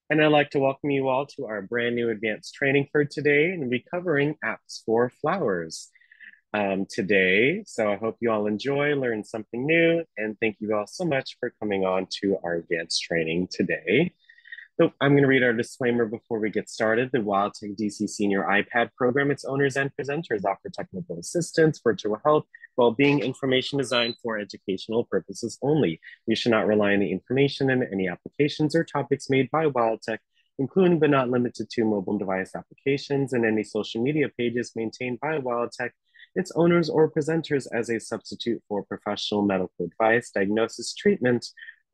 And I'd like to welcome you all to our brand new advanced training for today, and we'll be covering apps for flowers today. So I hope you all enjoy, learn something new, and thank you all so much for coming on to our advanced training today. So I'm going to read our disclaimer before we get started. The WildTech DC Senior iPad program, its owners and presenters offer technical assistance, virtual health, well-being information designed for educational purposes only. You should not rely on the information in any applications or topics made by WildTech, including but not limited to mobile device applications and any social media pages maintained by WildTech, its owners or presenters as a substitute for professional medical advice, diagnosis, treatment,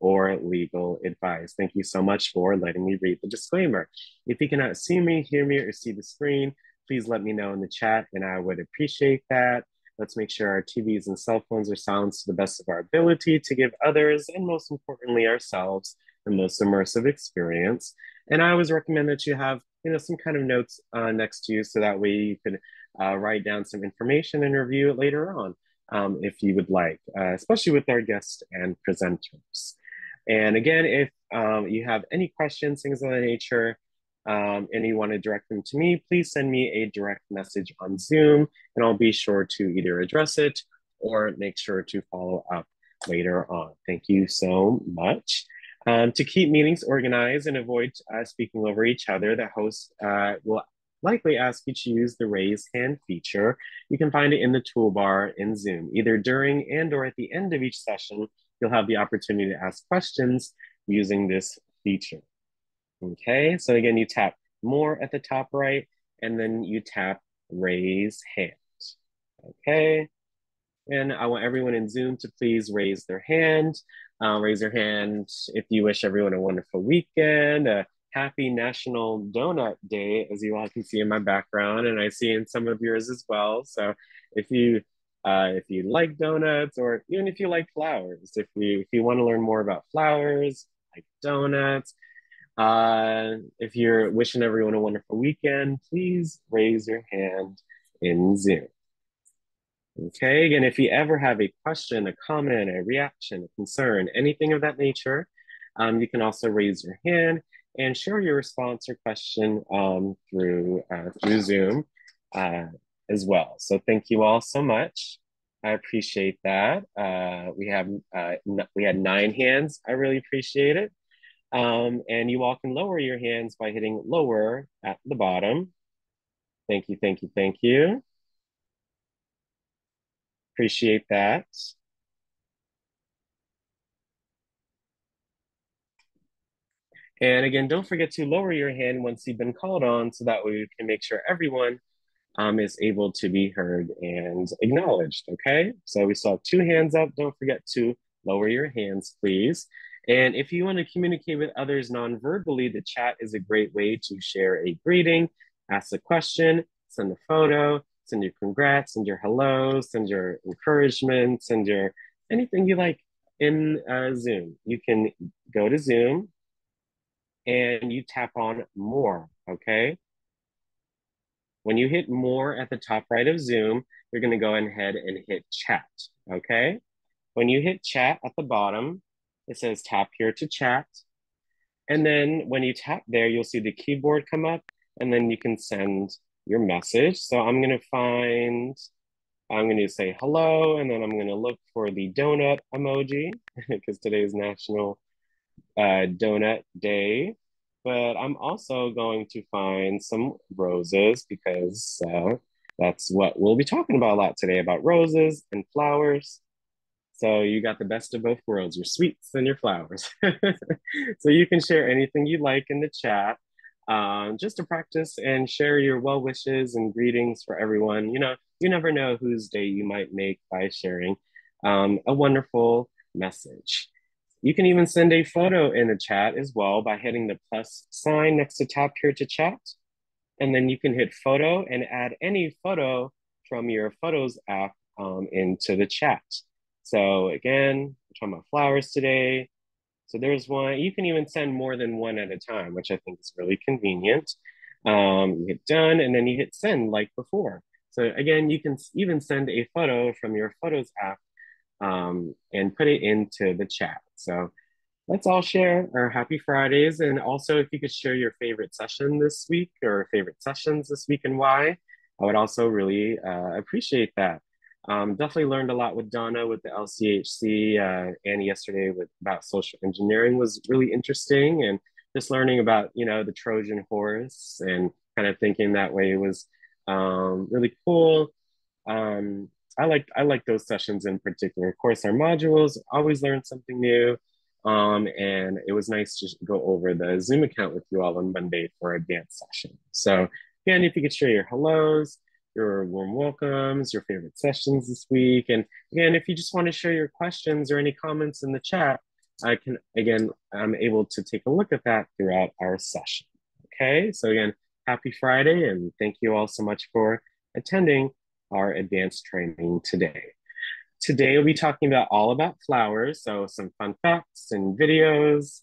or legal advice. Thank you so much for letting me read the disclaimer. If you cannot see me, hear me, or see the screen, please let me know in the chat and I would appreciate that. Let's make sure our TVs and cell phones are silenced to the best of our ability to give others, and most importantly, ourselves, the most immersive experience. And I always recommend that you have, some kind of notes next to you so that way you can write down some information and review it later on if you would like, especially with our guests and presenters. And again, if you have any questions, things of that nature, and you want to direct them to me, please send me a direct message on Zoom, and I'll be sure to either address it or make sure to follow up later on. Thank you so much. To keep meetings organized and avoid speaking over each other, the host will likely ask you to use the raise hand feature. You can find it in the toolbar in Zoom, either during and or at the end of each session. You'll have the opportunity to ask questions using this feature. Okay, so again, you tap more at the top right, and then you tap raise hand. Okay, and I want everyone in Zoom to please raise their hand. Raise your hand if you wish everyone a wonderful weekend, a happy National Donut Day, as you all can see in my background, and I see in some of yours as well. So if you like donuts, or even if you like flowers, if you want to learn more about flowers, like donuts, if you're wishing everyone a wonderful weekend, please raise your hand in Zoom. Okay, again, if you ever have a question, a comment, a reaction, a concern, anything of that nature, you can also raise your hand and share your response or question through Zoom as well. So thank you all so much. I appreciate that. We had 9 hands. I really appreciate it. And you all can lower your hands by hitting lower at the bottom. Thank you, thank you, thank you. Appreciate that. And again, don't forget to lower your hand once you've been called on so that way we can make sure everyone is able to be heard and acknowledged, okay? So we saw 2 hands up. Don't forget to lower your hands, please. And if you want to communicate with others non-verbally, the chat is a great way to share a greeting, ask a question, send a photo, send your congrats, send your hello, send your encouragement, send your anything you like in Zoom. You can go to Zoom and you tap on more, okay? When you hit more at the top right of Zoom, you're going to go ahead and hit chat, okay? When you hit chat at the bottom, it says tap here to chat. And then when you tap there, you'll see the keyboard come up, and then you can send your message. So I'm going to say hello, and then I'm going to look for the donut emoji because today is National Donut Day. But I'm also going to find some roses because that's what we'll be talking about a lot today, about roses and flowers. So you got the best of both worlds, your sweets and your flowers. So you can share anything you like in the chat, just to practice and share your well wishes and greetings for everyone. You never know whose day you might make by sharing a wonderful message. You can even send a photo in the chat as well by hitting the plus sign next to tap here to chat. And then you can hit photo and add any photo from your Photos app into the chat. So again, we're talking about flowers today. So there's one. You can even send more than one at a time, which I think is really convenient. You hit done, and then you hit send like before. So again, you can even send a photo from your Photos app and put it into the chat. So let's all share our happy Fridays. And also, if you could share your favorite session this week or favorite sessions this week and why, I would also really appreciate that. Definitely learned a lot with Donna with the LCHC, and yesterday with about social engineering was really interesting, and just learning about the Trojan horse and kind of thinking that way was really cool. Um, I like those sessions in particular. Of course, our modules always learn something new. And it was nice to go over the Zoom account with you all on Monday for advanced session. So again, if you could share your hellos, your warm welcomes, your favorite sessions this week. And again, if you just want to share your questions or any comments in the chat, I'm able to take a look at that throughout our session. Okay, so again, happy Friday, and thank you all so much for attending our advanced training today. Today we'll be talking about all about flowers, so some fun facts and videos.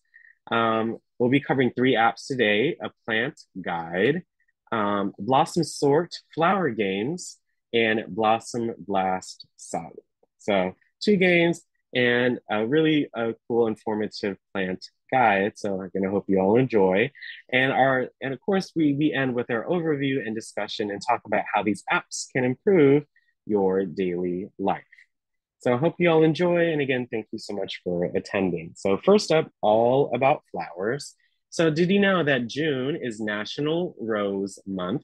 We'll be covering 3 apps today: a plant guide, Blossom Sort flower games, and Blossom Blast Saga. So 2 games and a really cool, informative plant guide. So again, I hope you all enjoy. And of course we end with our overview and discussion and talk about how these apps can improve your daily life. So I hope you all enjoy. And again, thank you so much for attending. So first up, all about flowers. So did you know that June is National Rose Month?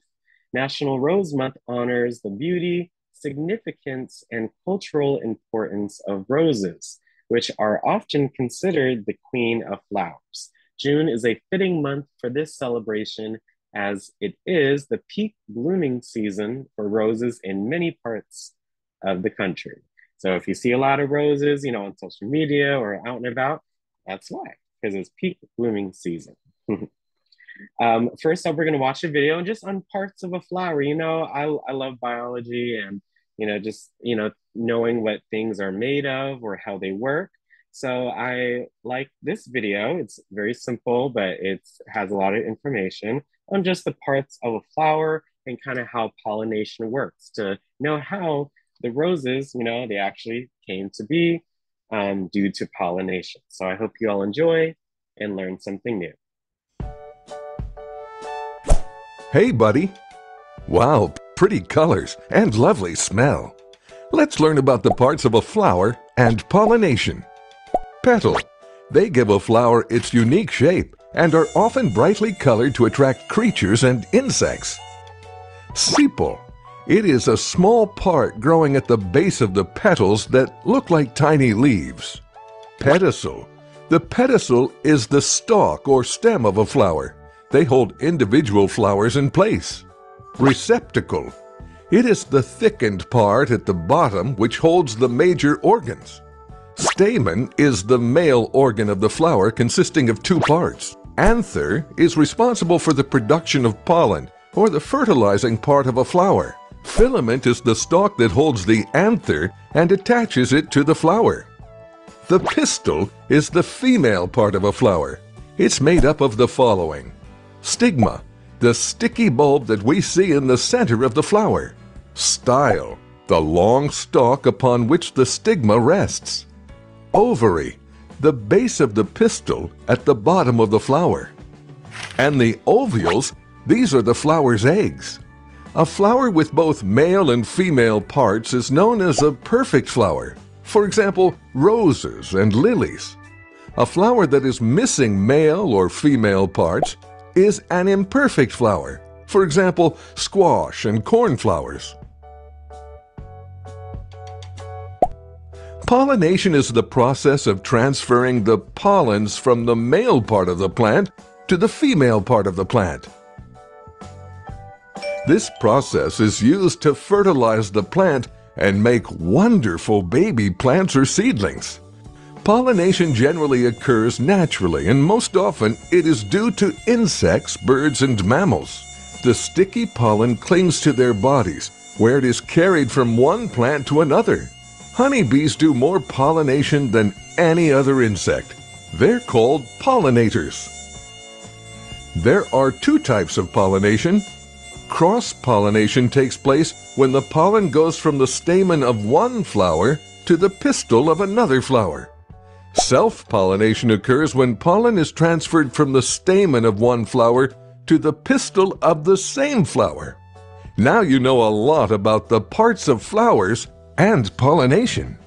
National Rose Month honors the beauty, significance, and cultural importance of roses, which are often considered the queen of flowers. June is a fitting month for this celebration as it is the peak blooming season for roses in many parts of the country. So if you see a lot of roses, on social media or out and about, that's why, because it's peak blooming season. First up, we're going to watch a video just on parts of a flower. I love biology and, knowing what things are made of or how they work. So I like this video. It's very simple, but it has a lot of information on just the parts of a flower and kind of how pollination works to know how the roses, they actually came to be due to pollination. So I hope you all enjoy and learn something new. Hey, buddy. Wow, pretty colors and lovely smell. Let's learn about the parts of a flower and pollination. Petal. They give a flower its unique shape and are often brightly colored to attract creatures and insects. Sepal. It is a small part growing at the base of the petals that look like tiny leaves. Pedicel. The pedicel is the stalk or stem of a flower. They hold individual flowers in place. Receptacle. It is the thickened part at the bottom which holds the major organs. Stamen is the male organ of the flower consisting of 2 parts. Anther is responsible for the production of pollen or the fertilizing part of a flower. Filament is the stalk that holds the anther and attaches it to the flower. The pistil is the female part of a flower. It's made up of the following: stigma, the sticky bulb that we see in the center of the flower. Style, the long stalk upon which the stigma rests. Ovary, the base of the pistil at the bottom of the flower. And the ovules, these are the flower's eggs. A flower with both male and female parts is known as a perfect flower. For example, roses and lilies. A flower that is missing male or female parts is an imperfect flower. For example, squash and cornflowers. Pollination is the process of transferring the pollens from the male part of the plant to the female part of the plant. This process is used to fertilize the plant and make wonderful baby plants or seedlings. Pollination generally occurs naturally, and most often it is due to insects, birds, and mammals. The sticky pollen clings to their bodies, where it is carried from one plant to another. Honeybees do more pollination than any other insect. They're called pollinators. There are 2 types of pollination. Cross-pollination takes place when the pollen goes from the stamen of one flower to the pistil of another flower. Self-pollination occurs when pollen is transferred from the stamen of one flower to the pistil of the same flower. Now you know a lot about the parts of flowers and pollination.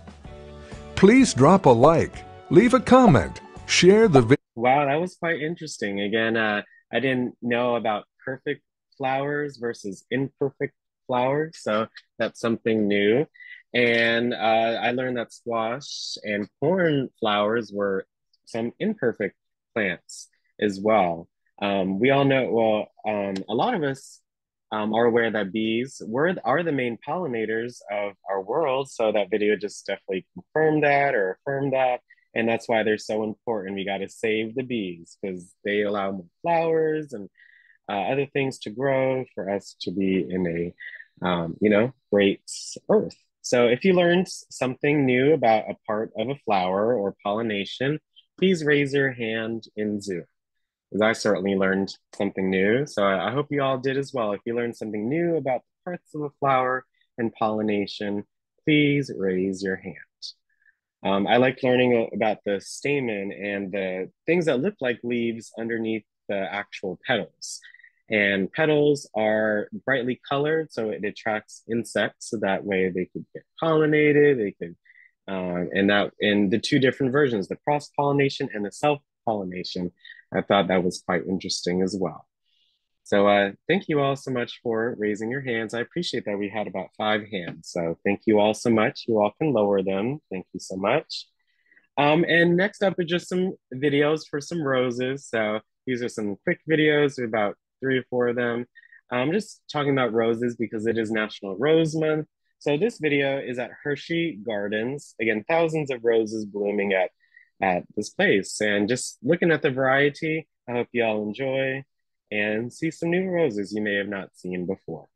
Please drop a like, leave a comment, share the video. Wow, that was quite interesting. Again, I didn't know about perfect flowers versus imperfect flowers, so that's something new. And I learned that squash and corn flowers were some imperfect plants as well. We all know, a lot of us are aware that bees are the main pollinators of our world. So that video just definitely confirmed that or affirmed that. And that's why they're so important. We got to save the bees because they allow more flowers and other things to grow for us to be in a, great earth. So if you learned something new about a part of a flower or pollination, please raise your hand in Zoom, because I certainly learned something new. So I hope you all did as well. If you learned something new about the parts of a flower and pollination, please raise your hand. I like learning about the stamen and the things that look like leaves underneath the actual petals. And petals are brightly colored, so it attracts insects. So that way they could get pollinated. They could, and that in the two different versions, the cross pollination and the self pollination. I thought that was quite interesting as well. So thank you all so much for raising your hands. I appreciate that we had about 5 hands. So thank you all so much. You all can lower them. Thank you so much. And next up is just some videos for some roses. So these are some quick videos, about 3 or 4 of them. I'm just talking about roses because it is National Rose Month. So this video is at Hershey Gardens. Again, thousands of roses blooming at this place. And just looking at the variety, I hope you all enjoy and see some new roses you may have not seen before.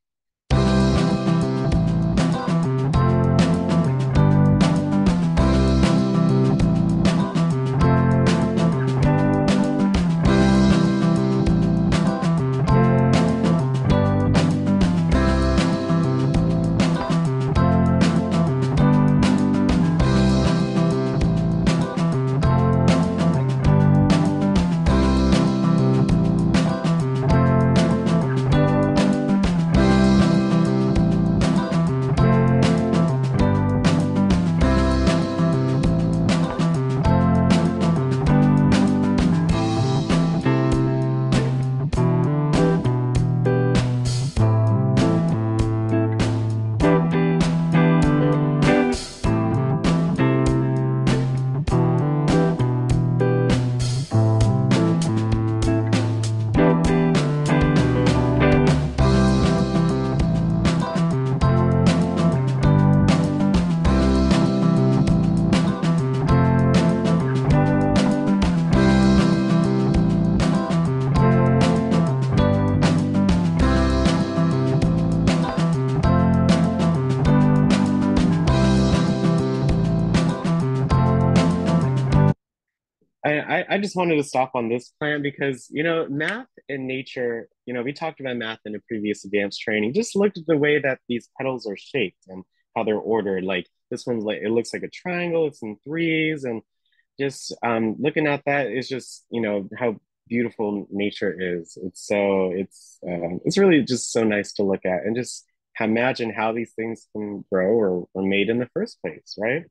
I just wanted to stop on this plant because, math and nature, we talked about math in a previous advanced training. Just looked at the way that these petals are shaped and how they're ordered. Like this one's like, it looks like a triangle, it's in threes. And just looking at that is just, how beautiful nature is. It's really just so nice to look at and just imagine how these things can grow or were made in the first place, right?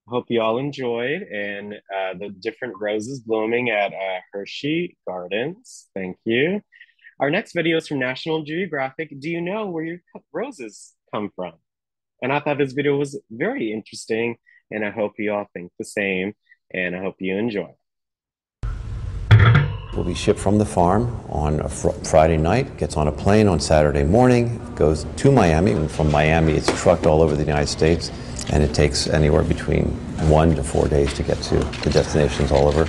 Hope you all enjoyed and the different roses blooming at Hershey Gardens. Thank you. Our next video is from National Geographic. Do you know where your roses come from? And I thought this video was very interesting, and I hope you all think the same, and I hope you enjoy. Will be shipped from the farm on a Friday night, gets on a plane on Saturday morning, goes to Miami, and from Miami it's trucked all over the United States, and it takes anywhere between 1 to 4 days to get to the destinations all over.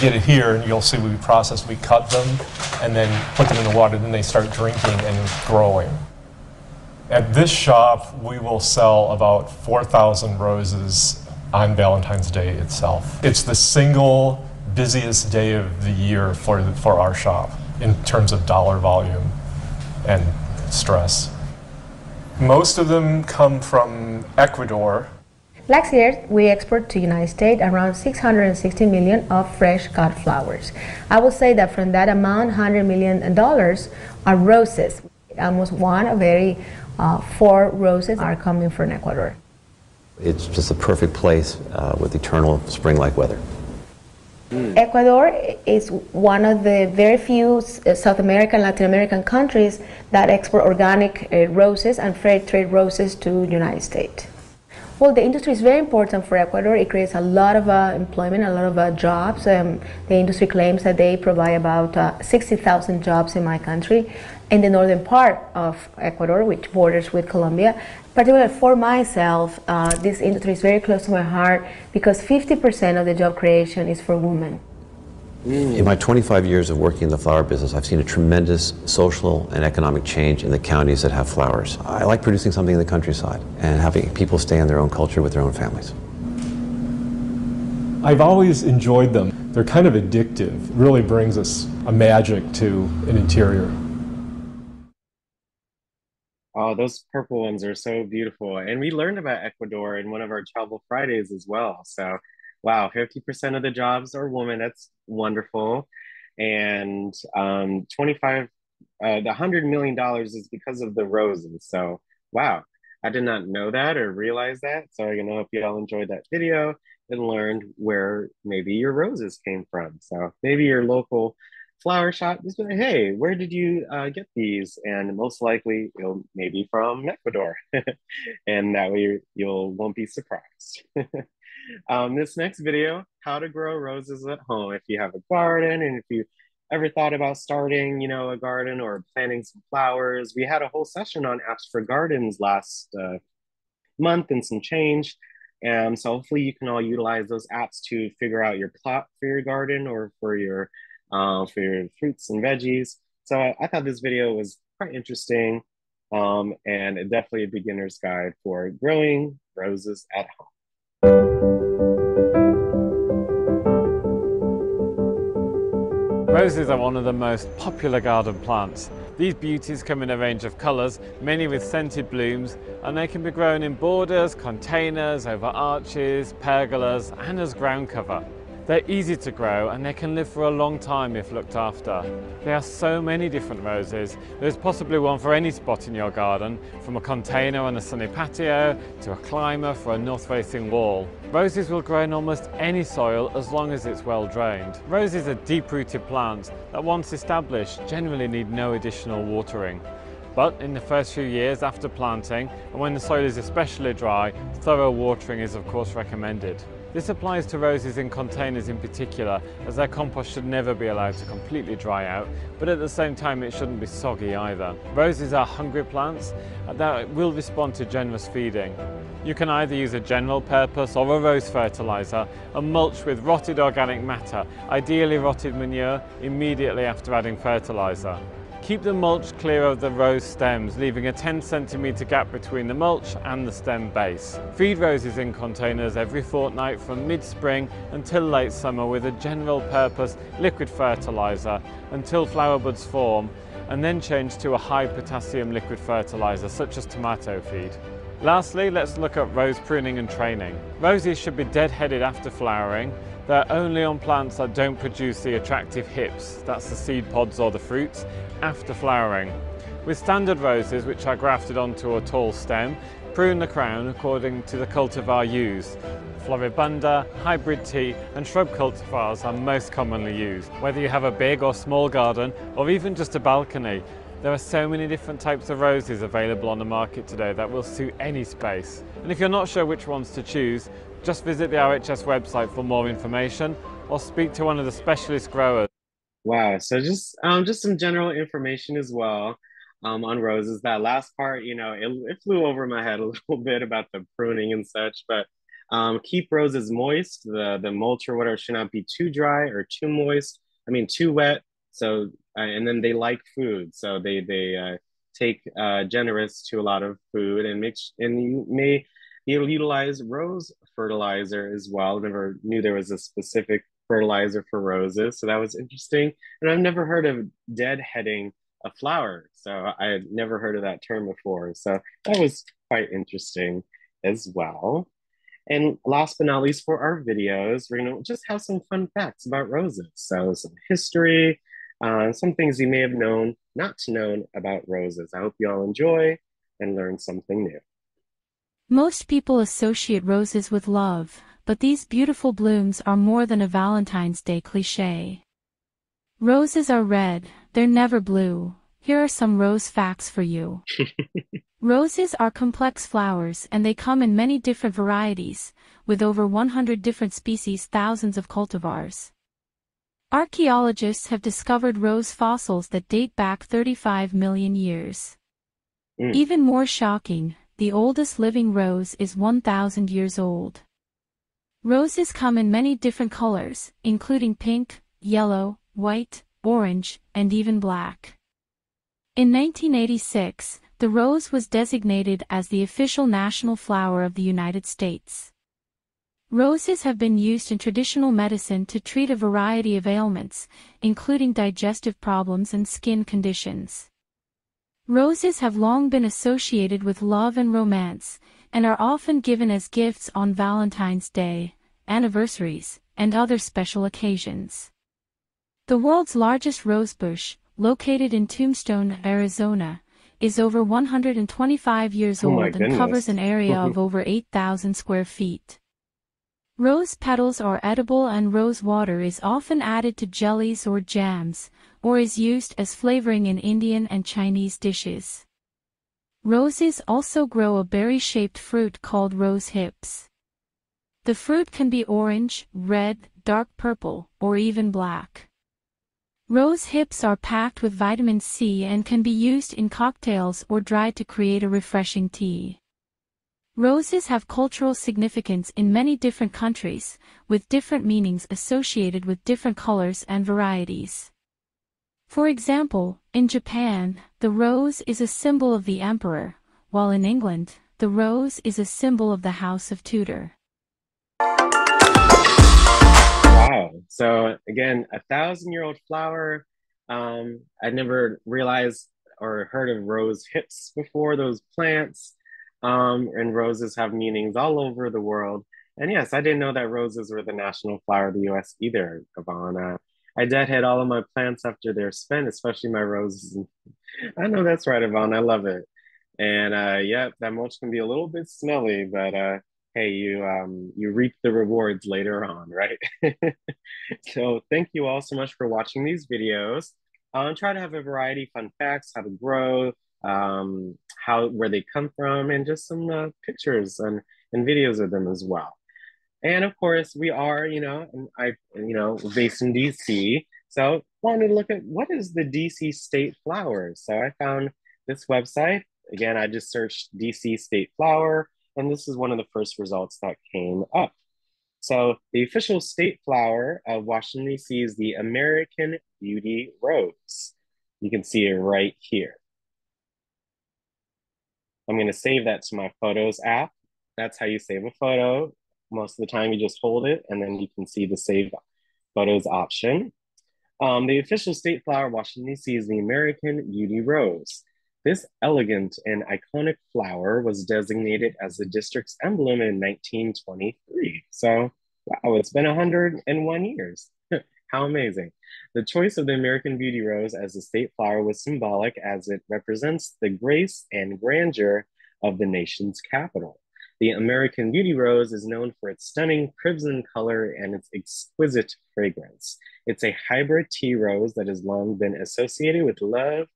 get it here, and you'll see we process, we cut them, and then put them in the water, then they start drinking and growing. At this shop, we will sell about 4,000 roses on Valentine's Day itself. It's the single busiest day of the year for our shop in terms of dollar volume and stress. Most of them come from Ecuador. Last year, we export to United States around 660 million of fresh cut flowers. I will say that from that amount, $100 million are roses. Almost one of every 4 roses are coming from Ecuador. It's just a perfect place with eternal spring-like weather. Ecuador is one of the very few South American, Latin American countries that export organic roses and fair trade roses to the United States. Well, the industry is very important for Ecuador. It creates a lot of employment, a lot of jobs. The industry claims that they provide about 60,000 jobs in my country, in the northern part of Ecuador, which borders with Colombia. Particularly for myself, this industry is very close to my heart because 50% of the job creation is for women. In my 25 years of working in the flower business, I've seen a tremendous social and economic change in the counties that have flowers. I like producing something in the countryside and having people stay in their own culture with their own families. I've always enjoyed them. They're kind of addictive. It really brings us a magic to an interior. Oh, those purple ones are so beautiful. And we learned about Ecuador in one of our Travel Fridays as well. So, wow, 50% of the jobs are women. That's wonderful. And 25, the $100 million is because of the roses. So, wow, I did not know that or realize that. So, I hope you all enjoyed that video and learned where maybe your roses came from. So, maybe your local flower shop, just be like, hey, where did you get these? And most likely it'll maybe from Ecuador. And that way you won't be surprised. This next video, how to grow roses at home. If you have a garden and if you ever thought about starting, a garden or planting some flowers, we had a whole session on apps for gardens last month and some change. And so hopefully you can all utilize those apps to figure out your plot for your garden or for your fruits and veggies. So I thought this video was quite interesting and definitely a beginner's guide for growing roses at home. Roses are one of the most popular garden plants. These beauties come in a range of colours, many with scented blooms, and they can be grown in borders, containers, over arches, pergolas, and as ground cover. They're easy to grow and they can live for a long time if looked after. There are so many different roses. There's possibly one for any spot in your garden, from a container on a sunny patio to a climber for a north-facing wall. Roses will grow in almost any soil as long as it's well drained. Roses are deep-rooted plants that once established generally need no additional watering. But in the first few years after planting, and when the soil is especially dry, thorough watering is of course recommended. This applies to roses in containers in particular, as their compost should never be allowed to completely dry out, but at the same time it shouldn't be soggy either. Roses are hungry plants that will respond to generous feeding. You can either use a general purpose or a rose fertilizer and mulch with rotted organic matter, ideally rotted manure, immediately after adding fertilizer. Keep the mulch clear of the rose stems, leaving a 10 centimetre gap between the mulch and the stem base. Feed roses in containers every fortnight from mid-spring until late summer with a general purpose liquid fertiliser until flower buds form, and then change to a high potassium liquid fertiliser such as tomato feed. Lastly, let's look at rose pruning and training. Roses should be dead-headed after flowering. They're only on plants that don't produce the attractive hips, that's the seed pods or the fruits, after flowering. With standard roses, which are grafted onto a tall stem, prune the crown according to the cultivar used. Floribunda, hybrid tea and shrub cultivars are most commonly used. Whether you have a big or small garden or even just a balcony, there are so many different types of roses available on the market today that will suit any space. And if you're not sure which ones to choose, just visit the RHS website for more information or speak to one of the specialist growers. Wow, so just some general information as well on roses. That last part, it flew over my head a little bit about the pruning and such, but Keep roses moist. The mulch or whatever should not be too dry or too moist. I mean, too wet. So, and then they like food. So they take generous to a lot of food and mix, and you may you'll utilize rose fertilizer as well. Never knew there was a specific fertilizer for roses. So that was interesting. And I've never heard of deadheading a flower. So I had never heard of that term before. So that was quite interesting as well. And last but not least for our videos, we're gonna just have some fun facts about roses. So some history, some things you may have known, not known about roses. I hope you all enjoy and learn something new. Most people associate roses with love, but these beautiful blooms are more than a Valentine's Day cliché. Roses are red, they're never blue. Here are some rose facts for you. Roses are complex flowers and they come in many different varieties, with over 100 different species, thousands of cultivars. Archaeologists have discovered rose fossils that date back 35 million years. Even more shocking, the oldest living rose is 1,000 years old. Roses come in many different colors, including pink, yellow, white, orange, and even black. In 1986, the rose was designated as the official national flower of the United States. Roses have been used in traditional medicine to treat a variety of ailments, including digestive problems and skin conditions. Roses have long been associated with love and romance, and are often given as gifts on Valentine's Day, anniversaries, and other special occasions. The world's largest rosebush, located in Tombstone, Arizona, is over 125 years old and covers an area of over 8,000 square feet. Rose petals are edible and rose water is often added to jellies or jams, or is used as flavoring in Indian and Chinese dishes. Roses also grow a berry-shaped fruit called rose hips. The fruit can be orange, red, dark purple, or even black. Rose hips are packed with vitamin C and can be used in cocktails or dried to create a refreshing tea. Roses have cultural significance in many different countries, with different meanings associated with different colors and varieties. For example, in Japan, the rose is a symbol of the emperor, while in England, the rose is a symbol of the House of Tudor. Wow. So again, 1,000-year-old flower. I'd never realized or heard of rose hips before, those plants. And roses have meanings all over the world. And yes, I didn't know that roses were the national flower of the US either, Yvonne. I deadhead all of my plants after they're spent, especially my roses. I know that's right, Yvonne. I love it. And yeah, that mulch can be a little bit smelly, but hey, you reap the rewards later on, right? So thank you all so much for watching these videos. Try to have a variety of fun facts, how to grow, where they come from, and just some pictures and videos of them as well. And of course, we are, based in DC. So wanted to look at what is the DC state flower. So I found this website. Again, I just searched DC state flower, and this is one of the first results that came up. So the official state flower of Washington, DC is the American Beauty Rose. You can see it right here. I'm going to save that to my Photos app. That's how you save a photo. Most of the time you just hold it and then you can see the Save Photos option. The official state flower of Washington, D.C. is the American Beauty Rose. This elegant and iconic flower was designated as the district's emblem in 1923. So, wow, it's been 101 years. How amazing. The choice of the American Beauty Rose as the state flower was symbolic as it represents the grace and grandeur of the nation's capital. The American Beauty Rose is known for its stunning crimson color and its exquisite fragrance. It's a hybrid tea rose that has long been associated with love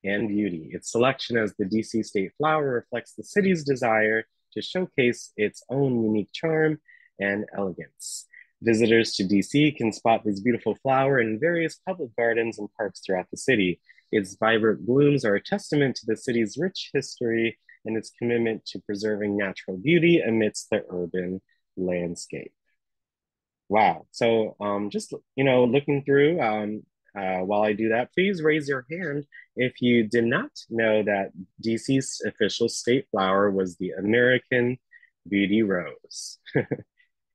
and beauty. Its selection as the DC state flower reflects the city's desire to showcase its own unique charm and elegance. Visitors to DC can spot this beautiful flower in various public gardens and parks throughout the city. Its vibrant blooms are a testament to the city's rich history and its commitment to preserving natural beauty amidst the urban landscape. Wow. So just, looking through, while I do that, please raise your hand if you did not know that DC's official state flower was the American Beauty Rose.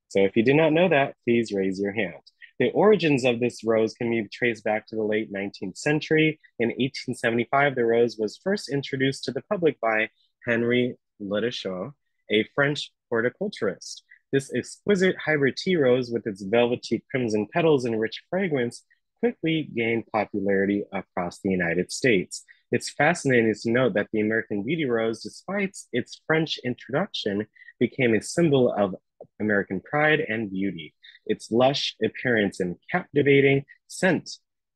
So if you did not know that, please raise your hand. The origins of this rose can be traced back to the late 19th century. In 1875, the rose was first introduced to the public by Henri Letechoux, a French horticulturist. This exquisite hybrid tea rose with its velvety crimson petals and rich fragrance quickly gained popularity across the United States. It's fascinating to note that the American Beauty Rose, despite its French introduction, became a symbol of American pride and beauty. Its lush appearance and captivating scent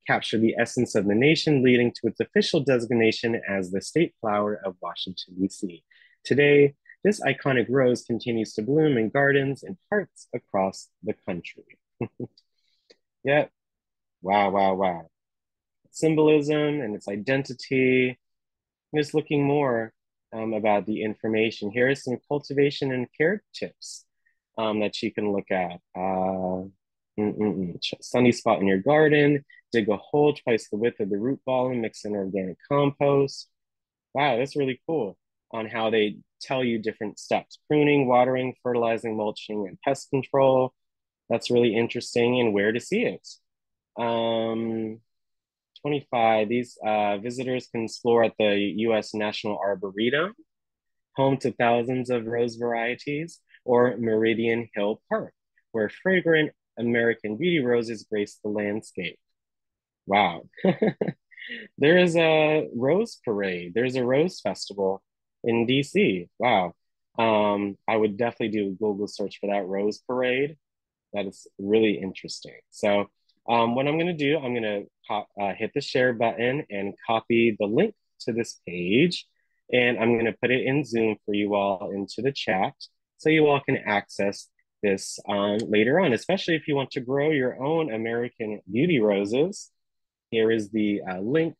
captured the essence of the nation, leading to its official designation as the state flower of Washington, D.C. Today, this iconic rose continues to bloom in gardens and parks across the country. Yep. Wow, wow, wow. Symbolism and its identity. Just looking more about the information. Here are some cultivation and care tips that you can look at. Sunny spot in your garden, dig a hole twice the width of the root ball and mix in organic compost. Wow, that's really cool on how they tell you different steps: pruning, watering, fertilizing, mulching, and pest control. That's really interesting, and where to see it. 25, these visitors can explore at the U.S. National Arboretum, home to thousands of rose varieties, or Meridian Hill Park, where fragrant American beauty roses grace the landscape. Wow. There is a rose parade. There's a rose festival in DC. Wow. I would definitely do a Google search for that rose parade. That is really interesting. So what I'm going to do, I'm going to hit the share button and copy the link to this page. And I'm going to put it in Zoom for you all into the chat so you all can access this later on, especially if you want to grow your own American Beauty Roses. Here is the link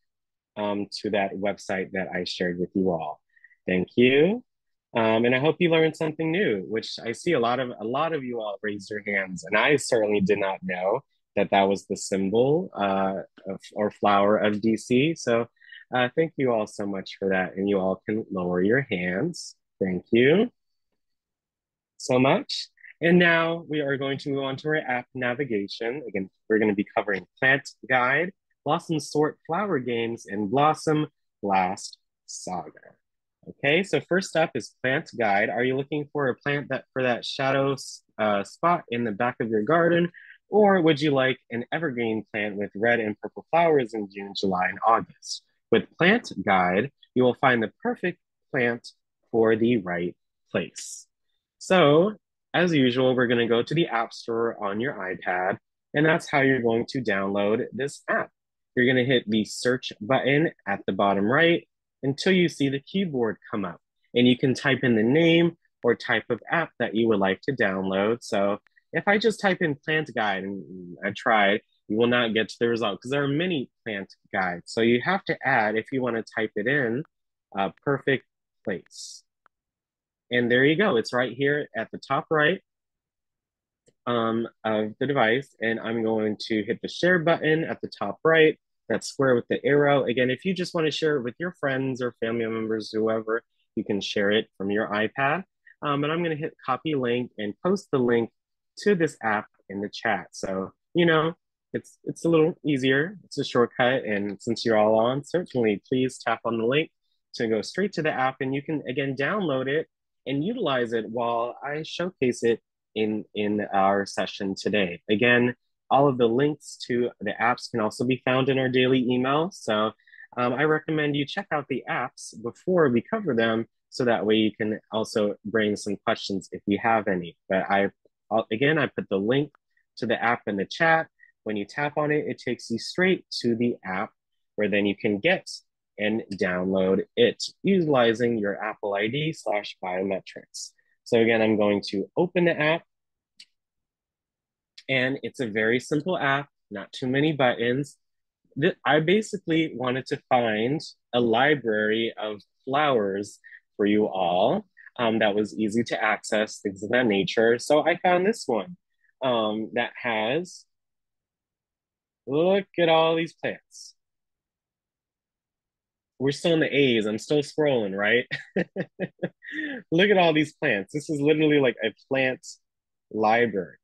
to that website that I shared with you all. Thank you. And I hope you learned something new, which I see a lot of you all raised your hands, and I certainly did not know that that was the symbol or flower of DC. So thank you all so much for that. And you all can lower your hands. Thank you so much. And now we are going to move on to our app navigation. Again, we're going to be covering Plant Guide, Blossom Sort Flower Games, and Blossom Blast Saga. Okay, so first up is Plant Guide. Are you looking for a plant for that shadow spot in the back of your garden? Or would you like an evergreen plant with red and purple flowers in June, July, and August? With Plant Guide, you will find the perfect plant for the right place. So, as usual, we're going to go to the App Store on your iPad, and that's how you're going to download this app. You're going to hit the search button at the bottom right until you see the keyboard come up, and you can type in the name or type of app that you would like to download. So if I just type in Plant Guide and I tried, you will not get to the result because there are many plant guides. So you have to add, if you want to type it in, perfect place. And there you go. It's right here at the top right of the device. And I'm going to hit the share button at the top right, that square with the arrow. Again, if you just want to share it with your friends or family members, whoever, you can share it from your iPad. But I'm going to hit copy link and post the link to this app in the chat. So, it's a little easier. It's a shortcut. And since you're all on, certainly please tap on the link to go straight to the app. And you can, again, download it and utilize it while I showcase it in our session today. Again, all of the links to the apps can also be found in our daily email. So I recommend you check out the apps before we cover them, so that way you can also bring some questions if you have any. But I put the link to the app in the chat. When you tap on it, it takes you straight to the app where then you can get and download it utilizing your Apple ID/biometrics. So again, I'm going to open the app, and it's a very simple app, not too many buttons. I basically wanted to find a library of flowers for you all. that was easy to access, things of that nature. So I found this one that has, look at all these plants. We're still in the A's. I'm still scrolling, right? Look at all these plants. This is literally like a plant library.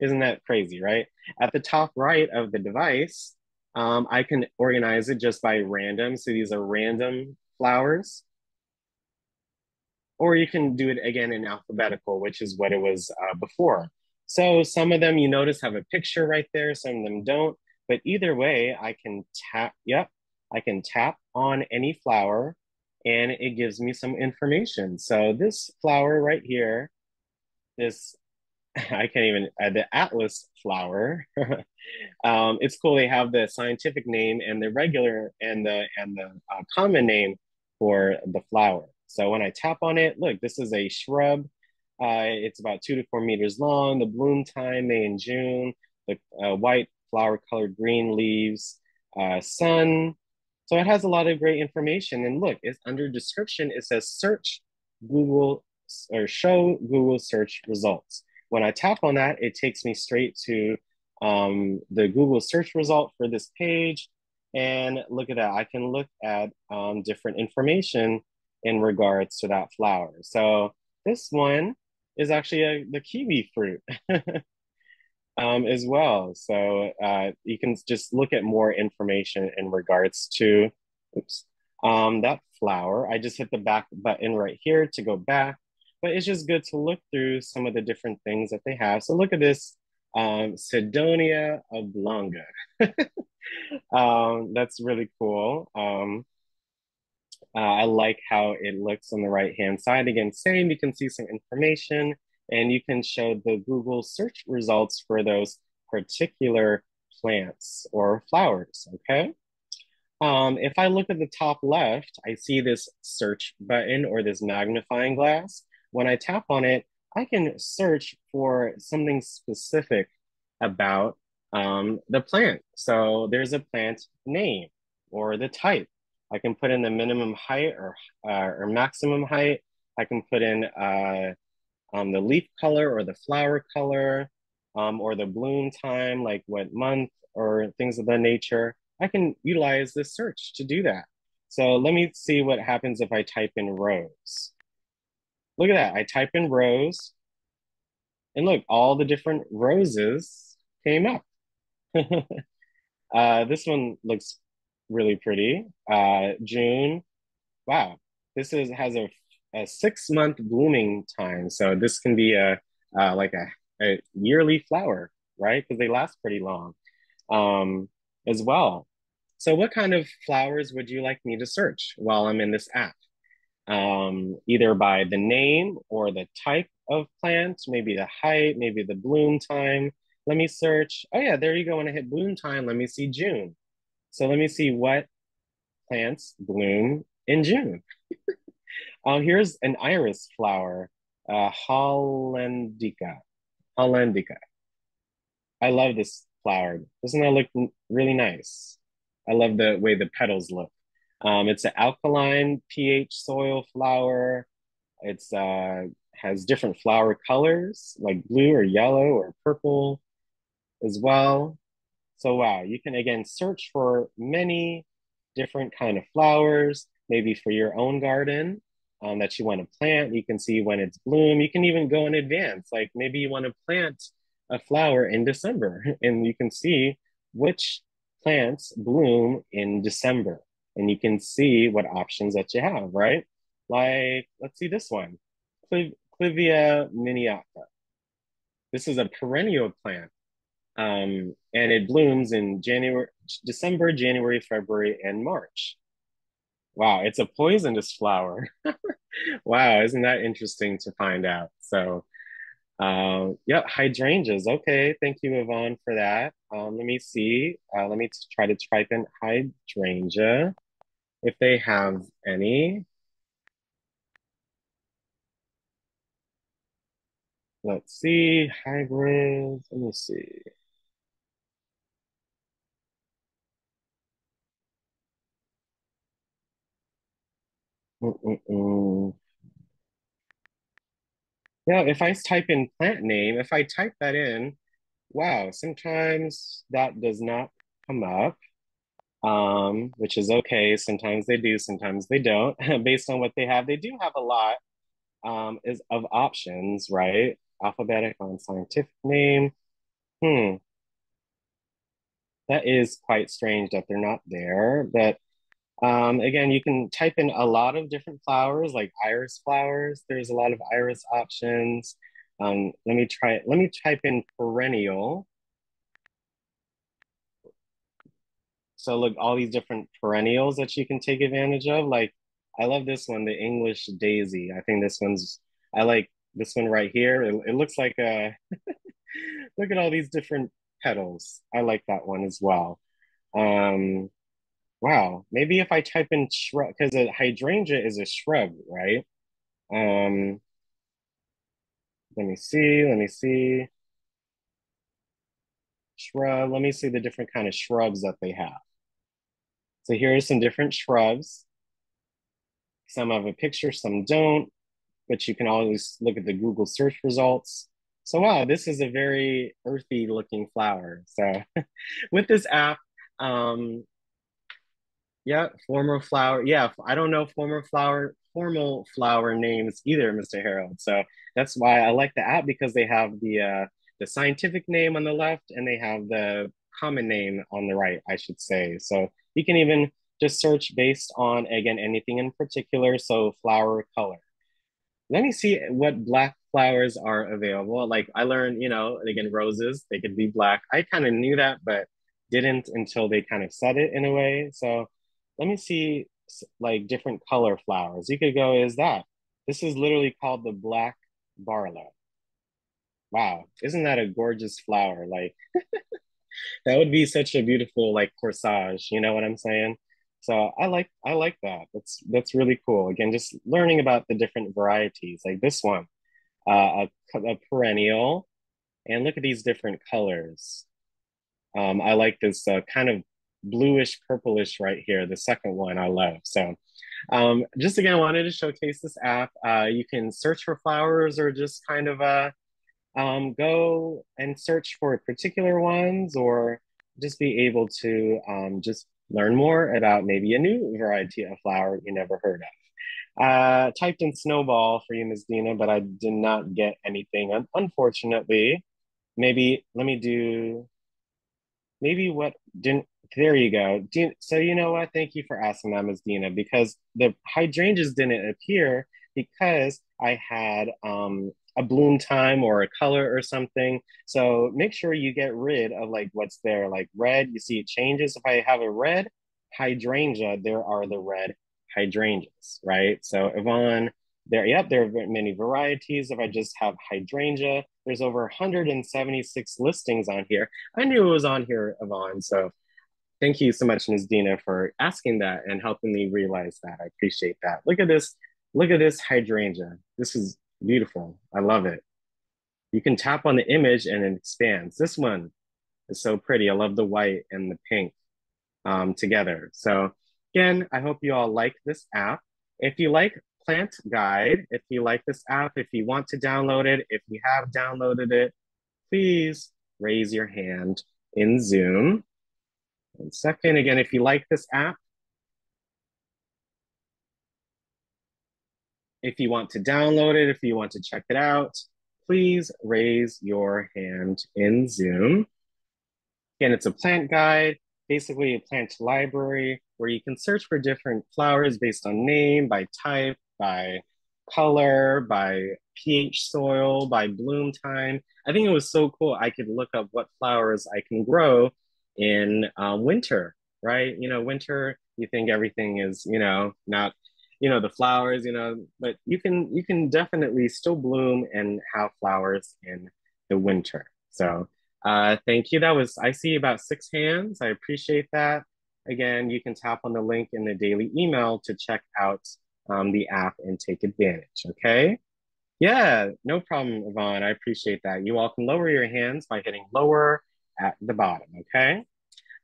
Isn't that crazy, right? At the top right of the device, I can organize it just by random. So these are random flowers. Or you can do it again in alphabetical, which is what it was before. So some of them you notice have a picture right there, some of them don't. But either way, I can tap, yep, I can tap on any flower and it gives me some information. So this flower right here, this, I can't even, the Atlas flower, it's cool. They have the scientific name and the regular and the common name for the flower. So when I tap on it, look, this is a shrub. It's about 2 to 4 meters long. The bloom time, May and June. The white flower colored green leaves, sun. So it has a lot of great information. And look, it's under description. It says search Google or show Google search results. When I tap on that, it takes me straight to the Google search result for this page. And look at that, I can look at different information in regards to that flower. So this one is actually the kiwi fruit as well. So you can just look at more information in regards to, oops, that flower. I just hit the back button right here to go back, but it's just good to look through some of the different things that they have. So look at this, Sidonia oblonga. That's really cool. I like how it looks on the right-hand side. Again, same, you can see some information and you can show the Google search results for those particular plants or flowers, okay? If I look at the top left, I see this search button or this magnifying glass. When I tap on it, I can search for something specific about the plant. So there's a plant name or the type. I can put in the minimum height or maximum height. I can put in the leaf color or the flower color or the bloom time, like what month or things of that nature. I can utilize this search to do that. So let me see what happens if I type in rose. Look at that, I type in rose and look, all the different roses came up. This one looks really pretty. June, wow, this has a 6 month blooming time. So this can be like a yearly flower, right? Because they last pretty long as well. So what kind of flowers would you like me to search while I'm in this app? Either by the name or the type of plant, maybe the height, maybe the bloom time. Let me search. Oh yeah, there you go. When I hit bloom time, let me see June. So let me see what plants bloom in June. Here's an iris flower, Hollandica. Hollandica. I love this flower. Doesn't that look really nice? I love the way the petals look. It's an alkaline pH soil flower. It's has different flower colors like blue or yellow or purple as well. So wow, you can again search for many different kind of flowers, maybe for your own garden that you want to plant. You can see when it's bloom. You can even go in advance, like maybe you want to plant a flower in December and you can see which plants bloom in December and you can see what options that you have, right? Like, let's see this one, Clivia miniata. This is a perennial plant and it blooms in December, January, February, and March. Wow, it's a poisonous flower. Wow, isn't that interesting to find out? So, yeah, hydrangeas. Okay, thank you, Yvonne, for that. Let me see. Let me try to type in hydrangea if they have any. Let's see, hybrids. Let me see. Mm-mm-mm. Yeah, if I type in plant name, if I type that in, wow, sometimes that does not come up, which is okay. Sometimes they do, sometimes they don't, based on what they have. They do have a lot is of options, right? Alphabetic on scientific name. Hmm, that is quite strange that they're not there. But again, you can type in a lot of different flowers, like iris flowers. There's a lot of iris options. Let me try it. Let me type in perennial. So look, all these different perennials that you can take advantage of. Like, I love this one, the English daisy. I think this one's, I like this one right here. It looks like a, look at all these different petals. I like that one as well. Um, wow, maybe if I type in shrub, because a hydrangea is a shrub, right? Um, let me see. Shrub, let me see the different kind of shrubs that they have. So here are some different shrubs. Some have a picture, some don't, but you can always look at the Google search results. So wow, this is a very earthy looking flower. So with this app, um, yeah, former flower. Yeah, I don't know formal flower names either, Mr. Harold. So that's why I like the app because they have the scientific name on the left and they have the common name on the right, I should say. So you can even just search based on again anything in particular. So flower color. Let me see what black flowers are available. Like I learned, again, roses, they could be black. I kind of knew that, but didn't until they kind of said it in a way. So let me see like different color flowers. You could go, is that? This is literally called the black barlow. Wow, isn't that a gorgeous flower? Like that would be such a beautiful like corsage, you know what I'm saying? So I like that. That's really cool. Again, just learning about the different varieties. Like this one, a perennial, and look at these different colors. I like this kind of bluish purplish right here. The second one I love. So just again, I wanted to showcase this app. You can search for flowers or just kind of go and search for particular ones or just be able to just learn more about maybe a new variety of flower you never heard of. Typed in snowball for you, Ms. Dina, but I did not get anything, unfortunately. Maybe let me do, maybe what didn't, there you go. So you know what? Thank you for asking that, Ms. Dina, because the hydrangeas didn't appear because I had a bloom time or a color or something. So make sure you get rid of like what's there, like red. You see it changes. If I have a red hydrangea, there are the red hydrangeas, right? So Yvonne, there are many varieties. If I just have hydrangea, there's over 176 listings on here. I knew it was on here, Yvonne. So thank you so much, Ms. Dina, for asking that and helping me realize that. I appreciate that. Look at this. Look at this hydrangea. This is beautiful. I love it. You can tap on the image and it expands. This one is so pretty. I love the white and the pink together. So again, I hope you all like this app. If you like Plant Guide, if you like this app, if you want to download it, if you have downloaded it, please raise your hand in Zoom. 1 second. Again, if you like this app, if you want to download it, if you want to check it out, please raise your hand in Zoom. Again, it's a plant guide, basically a plant library where you can search for different flowers based on name, by type, by color, by pH soil, by bloom time. I think it was so cool. I could look up what flowers I can grow in winter, right? Winter, you think everything is, not, the flowers, but you can definitely still bloom and have flowers in the winter. So thank you. I see about 6 hands. I appreciate that. Again, you can tap on the link in the daily email to check out the app and take advantage. Okay. Yeah, no problem, Yvonne. I appreciate that. You all can lower your hands by hitting lower at the bottom. Okay.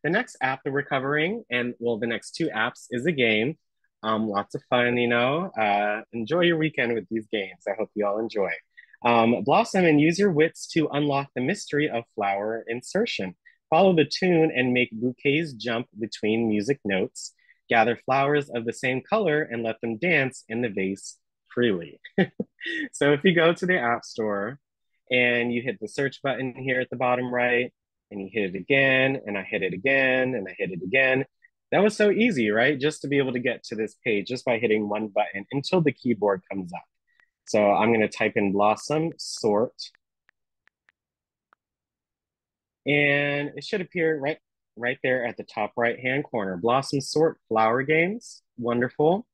The next app that we're covering, and well, the next two apps is a game. Lots of fun, Enjoy your weekend with these games. I hope you all enjoy. Blossom and use your wits to unlock the mystery of flower insertion. Follow the tune and make bouquets jump between music notes. Gather flowers of the same color and let them dance in the vase freely. So if you go to the App Store and you hit the search button here at the bottom right, and you hit it again, and I hit it again, and I hit it again. That was so easy, right? Just to be able to get to this page just by hitting one button until the keyboard comes up. So I'm going to type in Blossom Sort. And it should appear right there at the top right-hand corner. Blossom Sort Flower Games. Wonderful.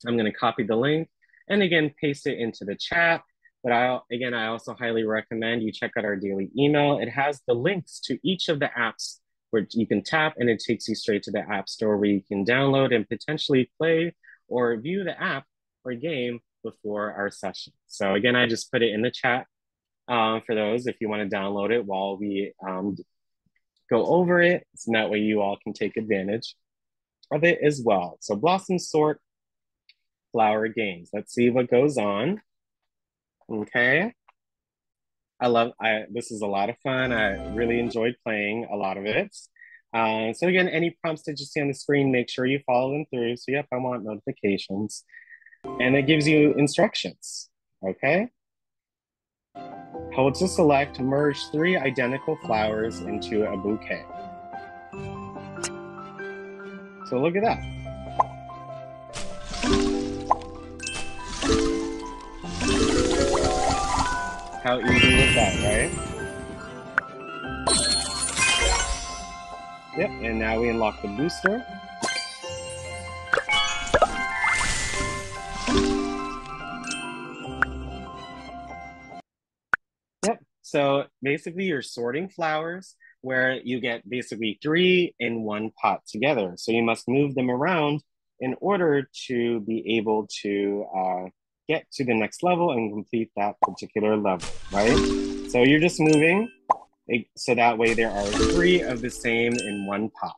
I'm going to copy the link and again, paste it into the chat. But I also highly recommend you check out our daily email. It has the links to each of the apps where you can tap and it takes you straight to the App Store where you can download and potentially play or view the app or game before our session. So again, I just put it in the chat for those if you want to download it while we go over it. So that way you all can take advantage of it as well. So Blossom Sort Flower Games. Let's see what goes on. Okay. This is a lot of fun. I really enjoyed playing a lot of it. So again, any prompts that you see on the screen, make sure you follow them through. So yep, I want notifications. And it gives you instructions, okay? Hold to select, merge 3 identical flowers into a bouquet. So look at that. How easy was that, right? Yep, and now we unlock the booster. Yep, so basically you're sorting flowers where you get basically 3 in one pot together. So you must move them around in order to be able to get to the next level and complete that particular level, right? So you're just moving, so that way there are 3 of the same in one pot.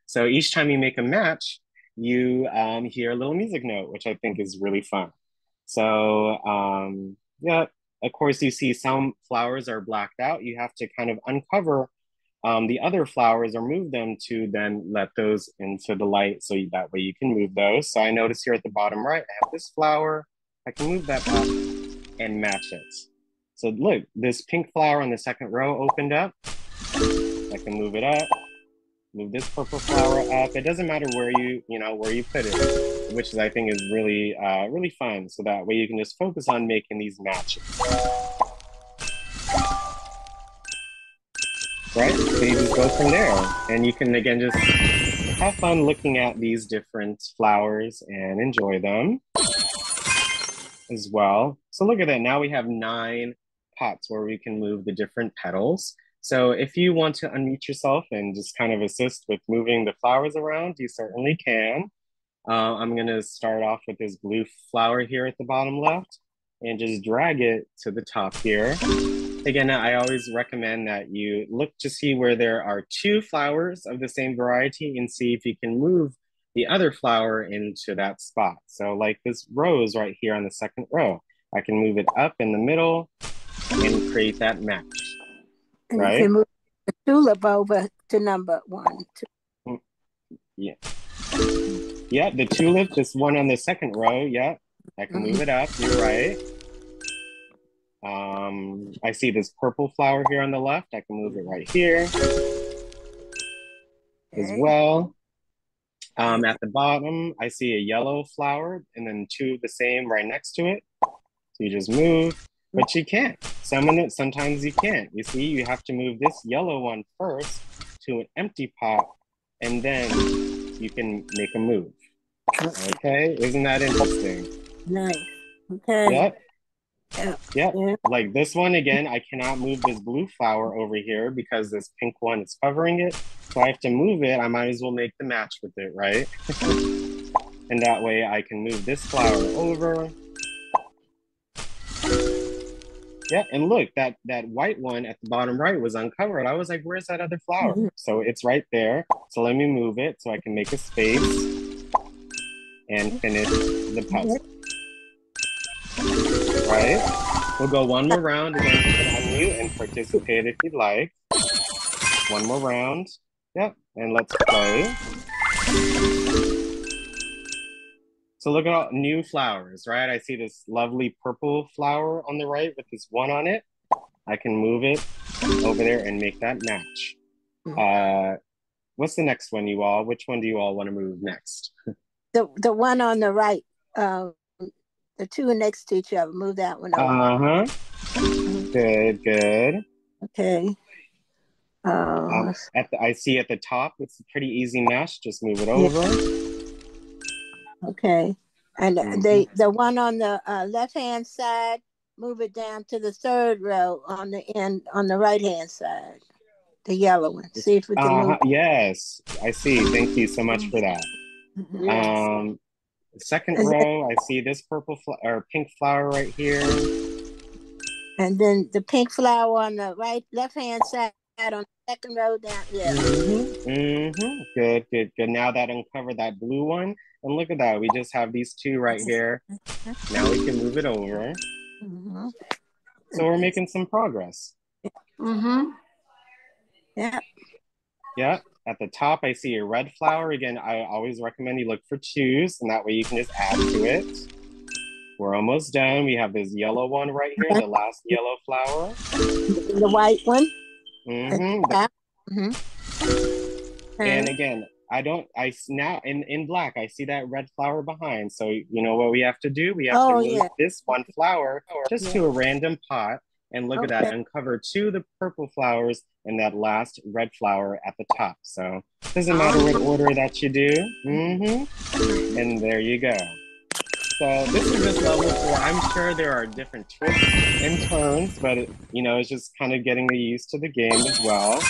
So each time you make a match, you hear a little music note, which I think is really fun. So yeah, of course you see some flowers are blacked out. You have to kind of uncover the other flowers or move them to then let those into the light so that way you can move those. So I notice here at the bottom right, I have this flower. I can move that up and match it. So look, this pink flower on the second row opened up. I can move it up, move this purple flower up. It doesn't matter where you put it, which is, I think is really, really fun. So that way you can just focus on making these matches. Right, so you just go from there. And you can, again, just have fun looking at these different flowers and enjoy them as well. So look at that, now we have 9 pots where we can move the different petals. So if you want to unmute yourself and just kind of assist with moving the flowers around, you certainly can. I'm gonna start off with this blue flower here at the bottom left and just drag it to the top here. Again, I always recommend that you look to see where there are 2 flowers of the same variety and see if you can move the other flower into that spot. So like this rose right here on the second row, I can move it up in the middle and create that match, and right? you can move the tulip over to number 1. Yeah. Yeah, the tulip, this one on the second row, yeah. I can move it up, you're right. I see this purple flower here on the left. I can move it right here as well. At the bottom, I see a yellow flower and then 2 the same right next to it. So you just move, but you can't. Sometimes you can't. You see, you have to move this yellow one first to an empty pot, and then you can make a move. Okay, isn't that interesting? Nice. Okay. Yep. Yeah. Yep. Like this one, again, I cannot move this blue flower over here because this pink one is covering it. So I have to move it. I might as well make the match with it, right? And that way I can move this flower over. Yeah, and look, that white one at the bottom right was uncovered. I was like, where's that other flower? So it's right there. So let me move it so I can make a space and finish the puzzle. Right? We'll go one more round. Again, you can unmute and participate if you'd like. One more round. Yep, and let's play. So look at all new flowers, right? I see this lovely purple flower on the right with this one on it. I can move it over there and make that match. What's the next one, you all? Which one do you all want to move next? The one on the right, the two next to each other. Move that one over. Good, good. Okay. I see at the top, it's a pretty easy mesh. Just move it over. Okay. And the one on the left-hand side, move it down to the third row on the end, on the right-hand side. The yellow one. See if we can move. Yes, I see. Thank you so much for that. Yes. Second row, I see this purple or pink flower right here. And then the pink flower on the left-hand side on the second row down there. Good, good, good. Now that uncovered that blue one. And look at that. We just have these two right here. Now we can move it over. So we're making some progress. Yeah. Yeah. At the top, I see a red flower. Again, I always recommend you look for twos, and that way you can just add to it. We're almost done. We have this yellow one right here, the last yellow flower. The white one. And again, now in black, I see that red flower behind. So you know what we have to do? We have to move this one flower just to a random pot. And look at that, uncover two of the purple flowers and that last red flower at the top. So it doesn't matter what order that you do. And there you go. So this is just level 4. I'm sure there are different twists and turns, but it's just kind of getting used to the game as well.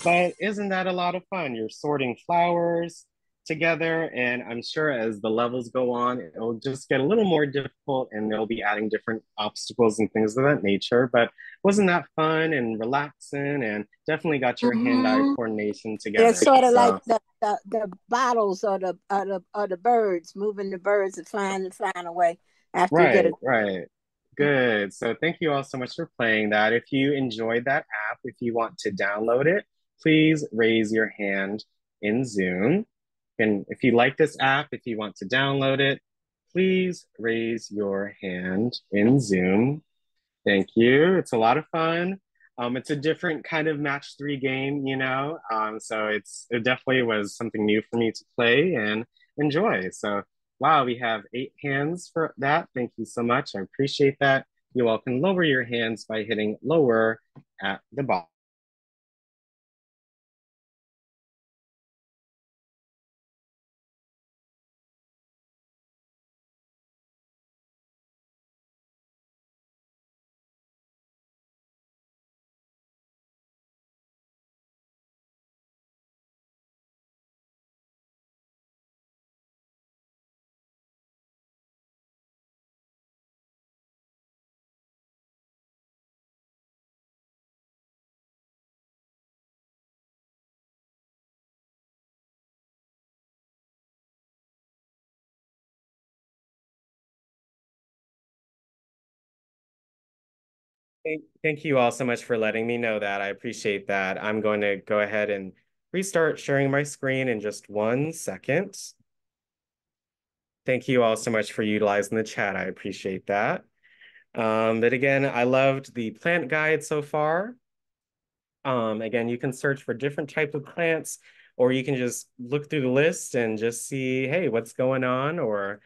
But isn't that a lot of fun? You're sorting flowers together, and I'm sure as the levels go on, it'll just get a little more difficult, and they'll be adding different obstacles and things of that nature. But wasn't that fun and relaxing, and definitely got your hand-eye coordination together? It's sort of like the bottles or the birds, moving the birds and flying away after you get it. Right. Good. So thank you all so much for playing that. If you enjoyed that app, if you want to download it, please raise your hand in Zoom. And if you like this app, if you want to download it, please raise your hand in Zoom. Thank you. It's a lot of fun. It's a different kind of match 3 game, so it definitely was something new for me to play and enjoy. So wow, we have 8 hands for that. Thank you so much. I appreciate that. You all can lower your hands by hitting lower at the bottom. Thank you all so much for letting me know that. I appreciate that. I'm going to go ahead and restart sharing my screen in just 1 second. Thank you all so much for utilizing the chat. I appreciate that. But again, I loved the plant guide so far. Again, you can search for different types of plants, or you can just look through the list and just see, hey, what's going on, or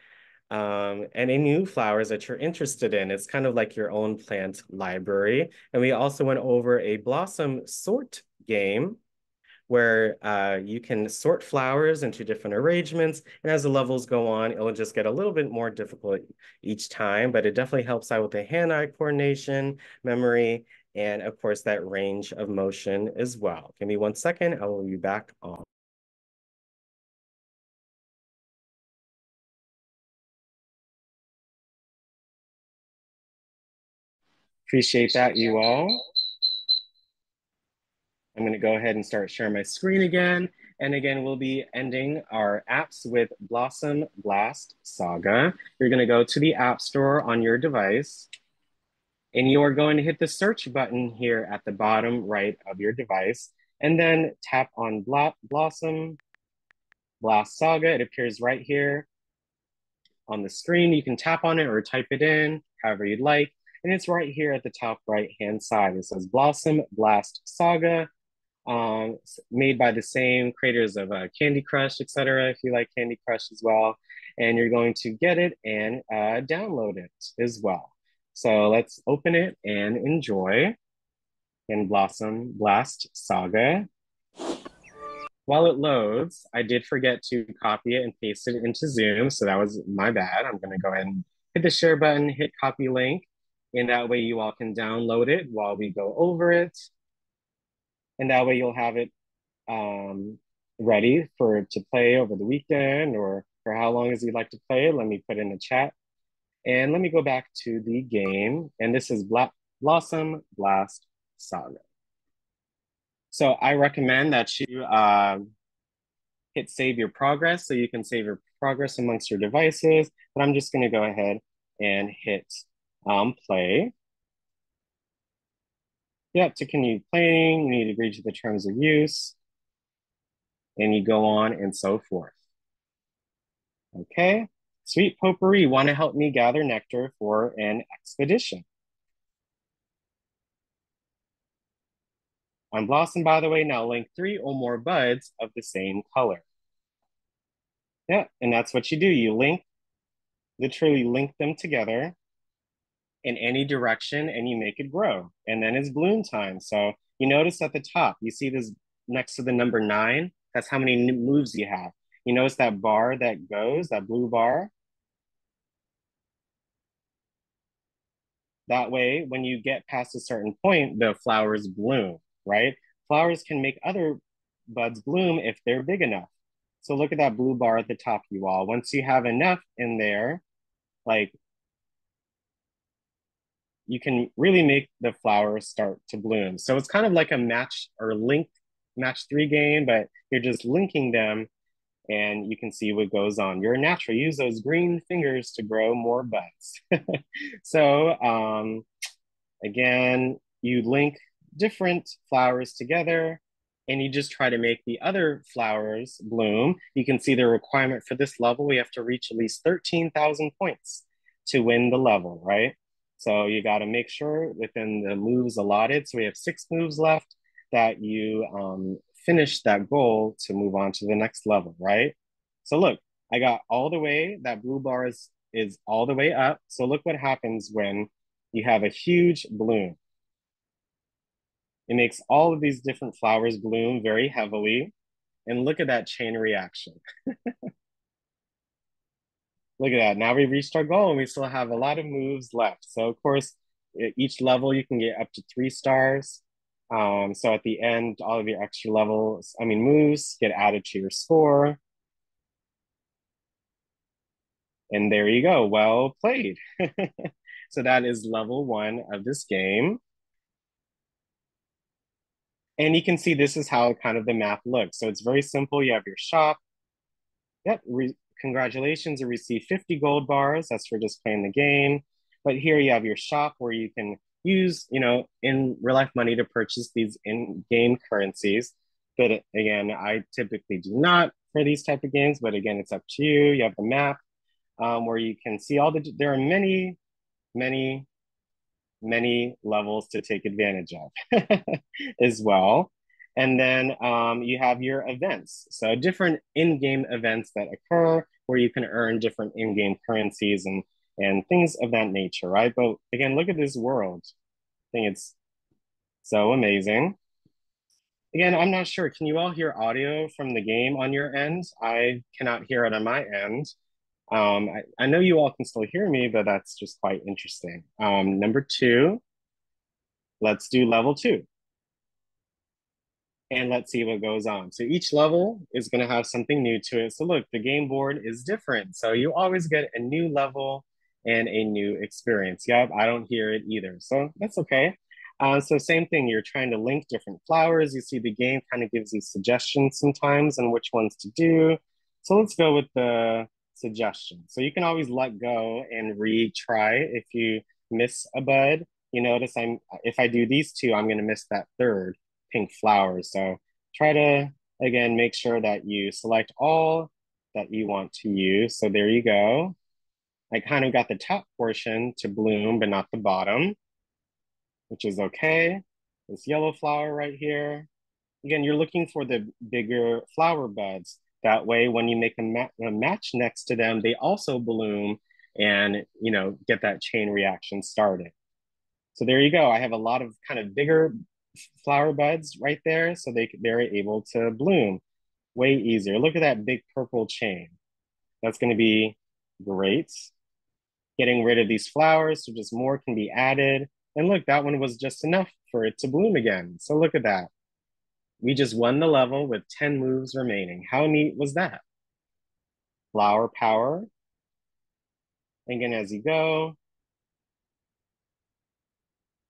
any new flowers that you're interested in. It's kind of like your own plant library. And we also went over a blossom sort game where you can sort flowers into different arrangements. And as the levels go on, it'll just get a little bit more difficult each time, but it definitely helps out with the hand-eye coordination, memory, and of course that range of motion as well. Give me 1 second, I will be back on. Appreciate that, you all. I'm going to go ahead and start sharing my screen again. And again, we'll be ending our apps with Blossom Blast Saga. You're going to go to the App Store on your device. And you are going to hit the search button here at the bottom right of your device, and then tap on Blossom Blast Saga. It appears right here on the screen. You can tap on it or type it in, however you'd like. And it's right here at the top right-hand side. It says Blossom Blast Saga, made by the same creators of Candy Crush, etc. if you like Candy Crush as well. And you're going to get it and download it as well. So let's open it and enjoy in Blossom Blast Saga. While it loads, I did forget to copy it and paste it into Zoom, so that was my bad. I'm gonna go ahead and hit the share button, hit copy link, and that way you all can download it while we go over it. And that way you'll have it ready to play over the weekend or for how long as you'd like to play it. Let me put in the chat. And let me go back to the game. And this is Blossom Blast Saga. So I recommend that you hit save your progress so you can save your progress amongst your devices. But I'm just gonna go ahead and hit play. Yeah, to continue playing, you need to agree to the terms of use. And you go on and so forth. Okay, Sweet Potpourri, wanna help me gather nectar for an expedition? On Blossom, by the way, now link 3 or more buds of the same color. Yeah, and that's what you do. You literally link them together in any direction and you make it grow. And then it's bloom time. So you notice at the top, you see this next to the number 9, that's how many moves you have. You notice that bar that goes, that blue bar? That way, when you get past a certain point, the flowers bloom, right? Flowers can make other buds bloom if they're big enough. So look at that blue bar at the top, you all. Once you have enough in there, like, you can really make the flowers start to bloom. So it's kind of like a match 3 game, but you're just linking them and you can see what goes on. You're a natural, use those green fingers to grow more buds. So again, you link different flowers together and you just try to make the other flowers bloom. You can see the requirement for this level, we have to reach at least 13,000 points to win the level, right? So you got to make sure within the moves allotted, so we have 6 moves left, that you finish that goal to move on to the next level, right? So look, I got all the way, that blue bar is all the way up. So look what happens when you have a huge bloom. It makes all of these different flowers bloom very heavily. And look at that chain reaction. Look at that. Now we've reached our goal and we still have a lot of moves left. So of course, each level you can get up to 3 stars. So at the end, all of your extra moves get added to your score. And there you go. Well played. So that is level 1 of this game. And you can see this is how kind of the map looks. So it's very simple. You have your shop. Yep, congratulations, you receive 50 gold bars. That's for just playing the game. But here you have your shop where you can use, in real life money to purchase these in-game currencies. But again, I typically do not for these type of games, but again, it's up to you. You have the map where you can see there are many, many, many levels to take advantage of as well. And then you have your events. So different in-game events that occur where you can earn different in-game currencies and things of that nature, right? But again, look at this world. I think it's so amazing. Again, I'm not sure. Can you all hear audio from the game on your end? I cannot hear it on my end. I know you all can still hear me, but that's just quite interesting. Number 2, let's do level 2. And let's see what goes on. So each level is going to have something new to it. So look, the game board is different. So you always get a new level and a new experience. Yep, I don't hear it either. So that's okay. So same thing, you're trying to link different flowers. You see the game kind of gives you suggestions sometimes on which ones to do. So let's go with the suggestion. So you can always let go and retry if you miss a bud. you notice if I do these two, I'm gonna miss that third pink flower. So try to, again, make sure that you select all that you want to use. So there you go. I kind of got the top portion to bloom, but not the bottom, which is okay. This yellow flower right here. Again, you're looking for the bigger flower buds. That way, when you make a match next to them, they also bloom and, get that chain reaction started. So there you go. I have a lot of kind of bigger flower buds right there, so they're able to bloom way easier. Look at that big purple chain. That's going to be great. Getting rid of these flowers so just more can be added. And look, that one was just enough for it to bloom again. So look at that. We just won the level with 10 moves remaining. How neat was that? Flower power. Again, as you go.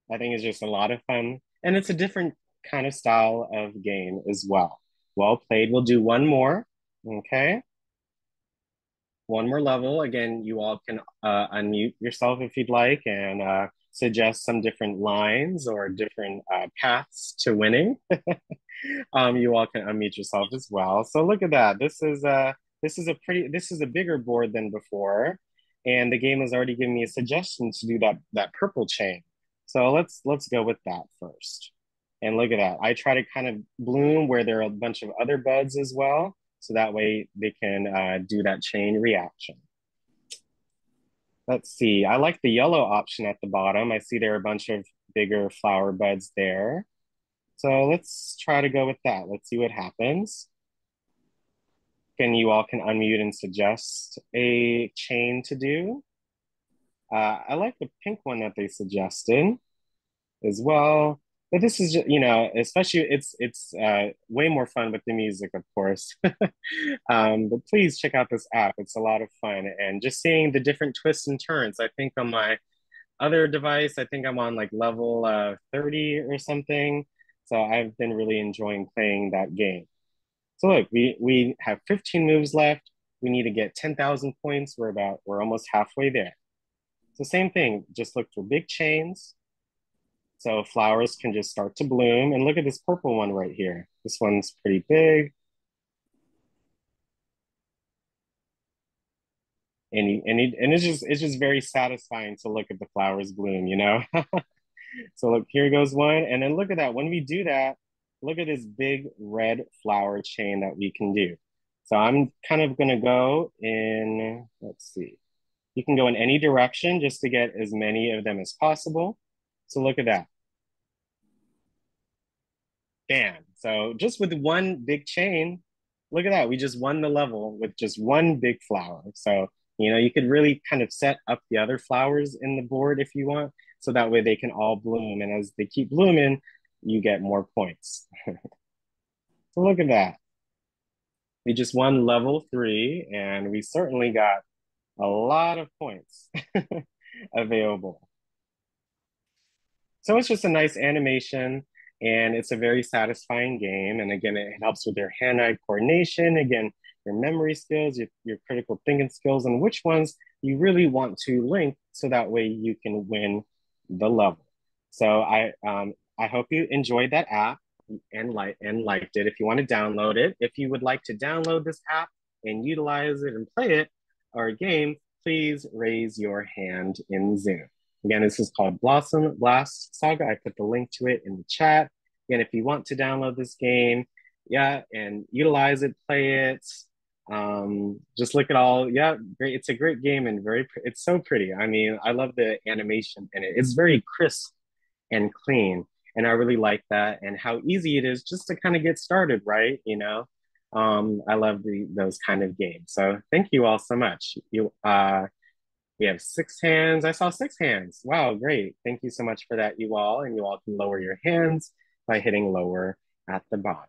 I think it's just a lot of fun. And it's a different kind of style of game as well. Well played. We'll do one more. Okay. One more level. Again, you all can unmute yourself if you'd like and suggest some different lines or different paths to winning. You all can unmute yourself as well. So look at that. This is a bigger board than before, and the game has already given me a suggestion to do that purple chain. So let's go with that first. And look at that. I try to kind of bloom where there are a bunch of other buds as well. So that way they can do that chain reaction. Let's see. I like the yellow option at the bottom. I see there are a bunch of bigger flower buds there. So let's try to go with that. Let's see what happens. You all can unmute and suggest a chain to do. I like the pink one that they suggested as well. But this is just, especially it's way more fun with the music, of course. But please check out this app. It's a lot of fun. And just seeing the different twists and turns. I think on my other device, I think I'm on like level 30 or something. So I've been really enjoying playing that game. So look, we have 15 moves left. We need to get 10,000 points. We're almost halfway there. So same thing, just look for big chains. So flowers can just start to bloom. And look at this purple one right here. This one's pretty big. And it's just very satisfying to look at the flowers bloom, So look, here goes one. And then look at that. When we do that, look at this big red flower chain that we can do. So I'm kind of going to go in, let's see. You can go in any direction just to get as many of them as possible. So look at that. Bam. So just with one big chain, look at that. We just won the level with just one big flower. So, you could really kind of set up the other flowers in the board if you want. So that way they can all bloom. And as they keep blooming, you get more points. So look at that. We just won level 3 and we certainly got a lot of points available. So it's just a nice animation and it's a very satisfying game. And again, it helps with your hand-eye coordination. Again, your memory skills, your critical thinking skills, and which ones you really want to link so that way you can win the level. So I hope you enjoyed that app and liked it. If you want to download it, if you would like to download this app and utilize it and play it, our game, please raise your hand in Zoom. Again, this is called Blossom Blast Saga. I put the link to it in the chat. Again, if you want to download this game, and utilize it, play it, just look at all, great. It's a great game and it's so pretty. I mean, I love the animation in it. It's very crisp and clean. And I really like that and how easy it is just to kind of get started, right? I love those kind of games. So thank you all so much. We have 6 hands. I saw 6 hands. Wow, great. Thank you so much for that, you all. And you all can lower your hands by hitting lower at the bottom.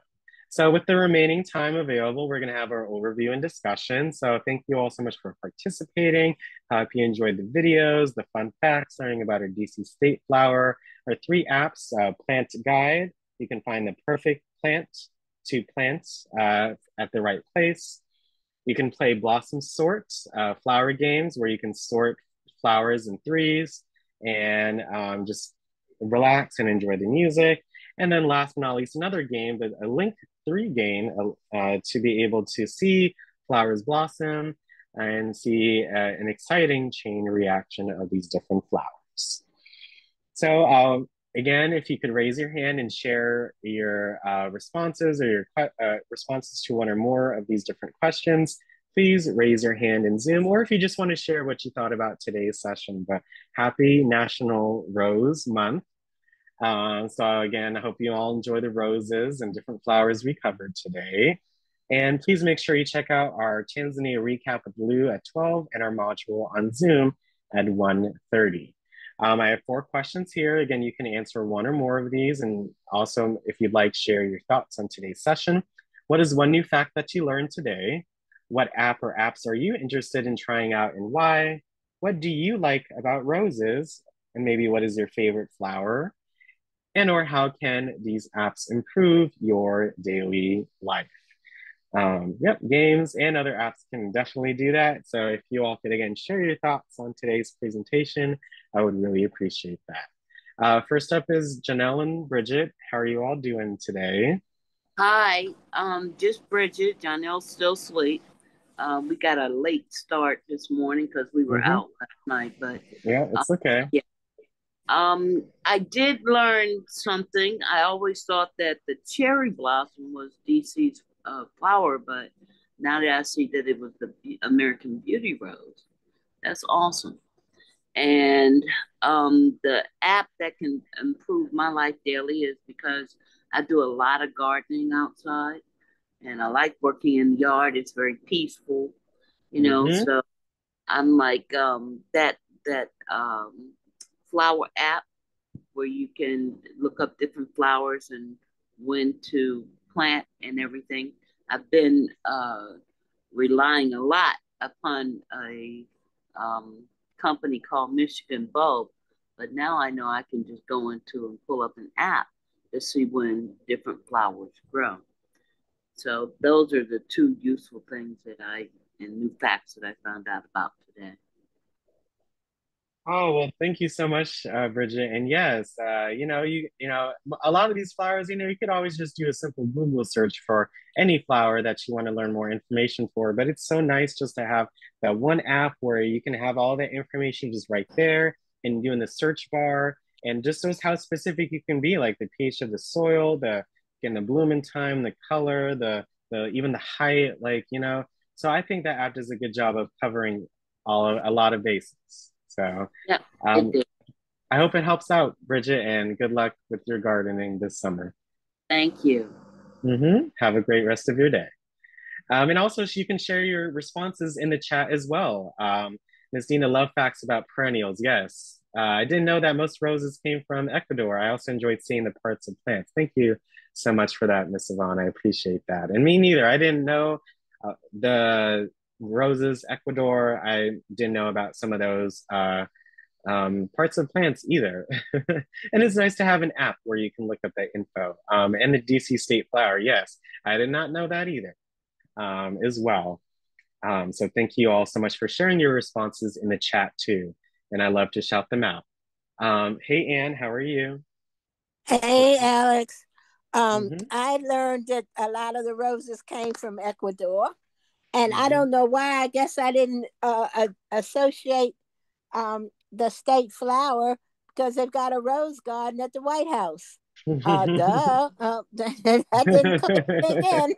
So with the remaining time available, we're going to have our overview and discussion. So thank you all so much for participating. I hope you enjoyed the videos, the fun facts, learning about our DC state flower, our 3 apps, Plant Guide. You can find the perfect plant to plant at the right place. You can play Blossom Sort, flower games where you can sort flowers in 3s and just relax and enjoy the music. And then last but not least, another game, but a Link 3 game to be able to see flowers blossom and see an exciting chain reaction of these different flowers. So again, if you could raise your hand and share your responses or your responses to one or more of these different questions, please raise your hand in Zoom, or if you just want to share what you thought about today's session. But happy National Rose Month. So again, I hope you all enjoy the roses and different flowers we covered today. And please make sure you check out our Tanzania recap with Lou at 12 and our module on Zoom at 1:30. I have 4 questions here. Again, you can answer one or more of these. And also, if you'd like, share your thoughts on today's session. What is one new fact that you learned today? What app or apps are you interested in trying out and why? What do you like about roses? And maybe what is your favorite flower? And or how can these apps improve your daily life? Yep, games and other apps can definitely do that. So if you all could again share your thoughts on today's presentation, I would really appreciate that. First up is Janelle and Bridget. How are you all doing today? Hi, just Bridget. Janelle's still asleep. We got a late start this morning because we were out last night, but yeah, it's okay. Yeah. I did learn something. I always thought that the cherry blossom was DC's flower, but now that I see that it was the American Beauty Rose, that's awesome. And the app that can improve my life daily is because I do a lot of gardening outside, and I like working in the yard. It's very peaceful, you know. So I'm like that flower app where you can look up different flowers and when to plant and everything. I've been relying a lot upon a company called Michigan Bulb, but now I know I can just go into and pull up an app to see when different flowers grow. So those are the 2 useful things and new facts that I found out about today. Oh, well, thank you so much, Bridget. And yes, you know, a lot of these flowers, you could always just do a simple Google search for any flower that you want to learn more information for. But it's so nice just to have that one app where you can have all that information just right there and doing the search bar, and just shows how specific you can be, like the pH of the soil, the getting the blooming time, the color, the even the height, So I think that app does a good job of covering a lot of bases. So yeah, I hope it helps out, Bridget, and good luck with your gardening this summer. Thank you. Have a great rest of your day. And also, you can share your responses in the chat as well. Ms. Dina, love facts about perennials. Yes. I didn't know that most roses came from Ecuador. I also enjoyed seeing the parts of plants. Thank you so much for that, Ms. Yvonne. I appreciate that. And me neither. I didn't know the roses, Ecuador. I didn't know about some of those parts of plants either. And it's nice to have an app where you can look up that info. And the DC state flower, yes, I did not know that either as well. So thank you all so much for sharing your responses in the chat too. And I love to shout them out. Hey, Anne, how are you? Hey, Alex. I learned that a lot of the roses came from Ecuador. And I don't know why. I guess I didn't associate the state flower because they've got a rose garden at the White House. Duh. That didn't come in.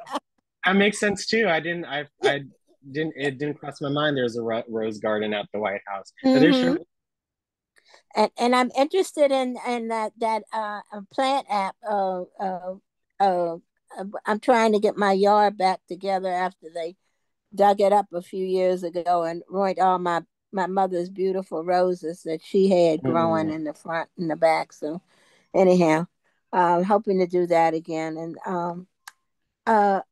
That makes sense too. It didn't cross my mind there's a rose garden at the White House. And I'm interested in that plant app. I'm trying to get my yard back together after they dug it up a few years ago and ruined all my mother's beautiful roses that she had growing in the front and the back. So anyhow, hoping to do that again. And I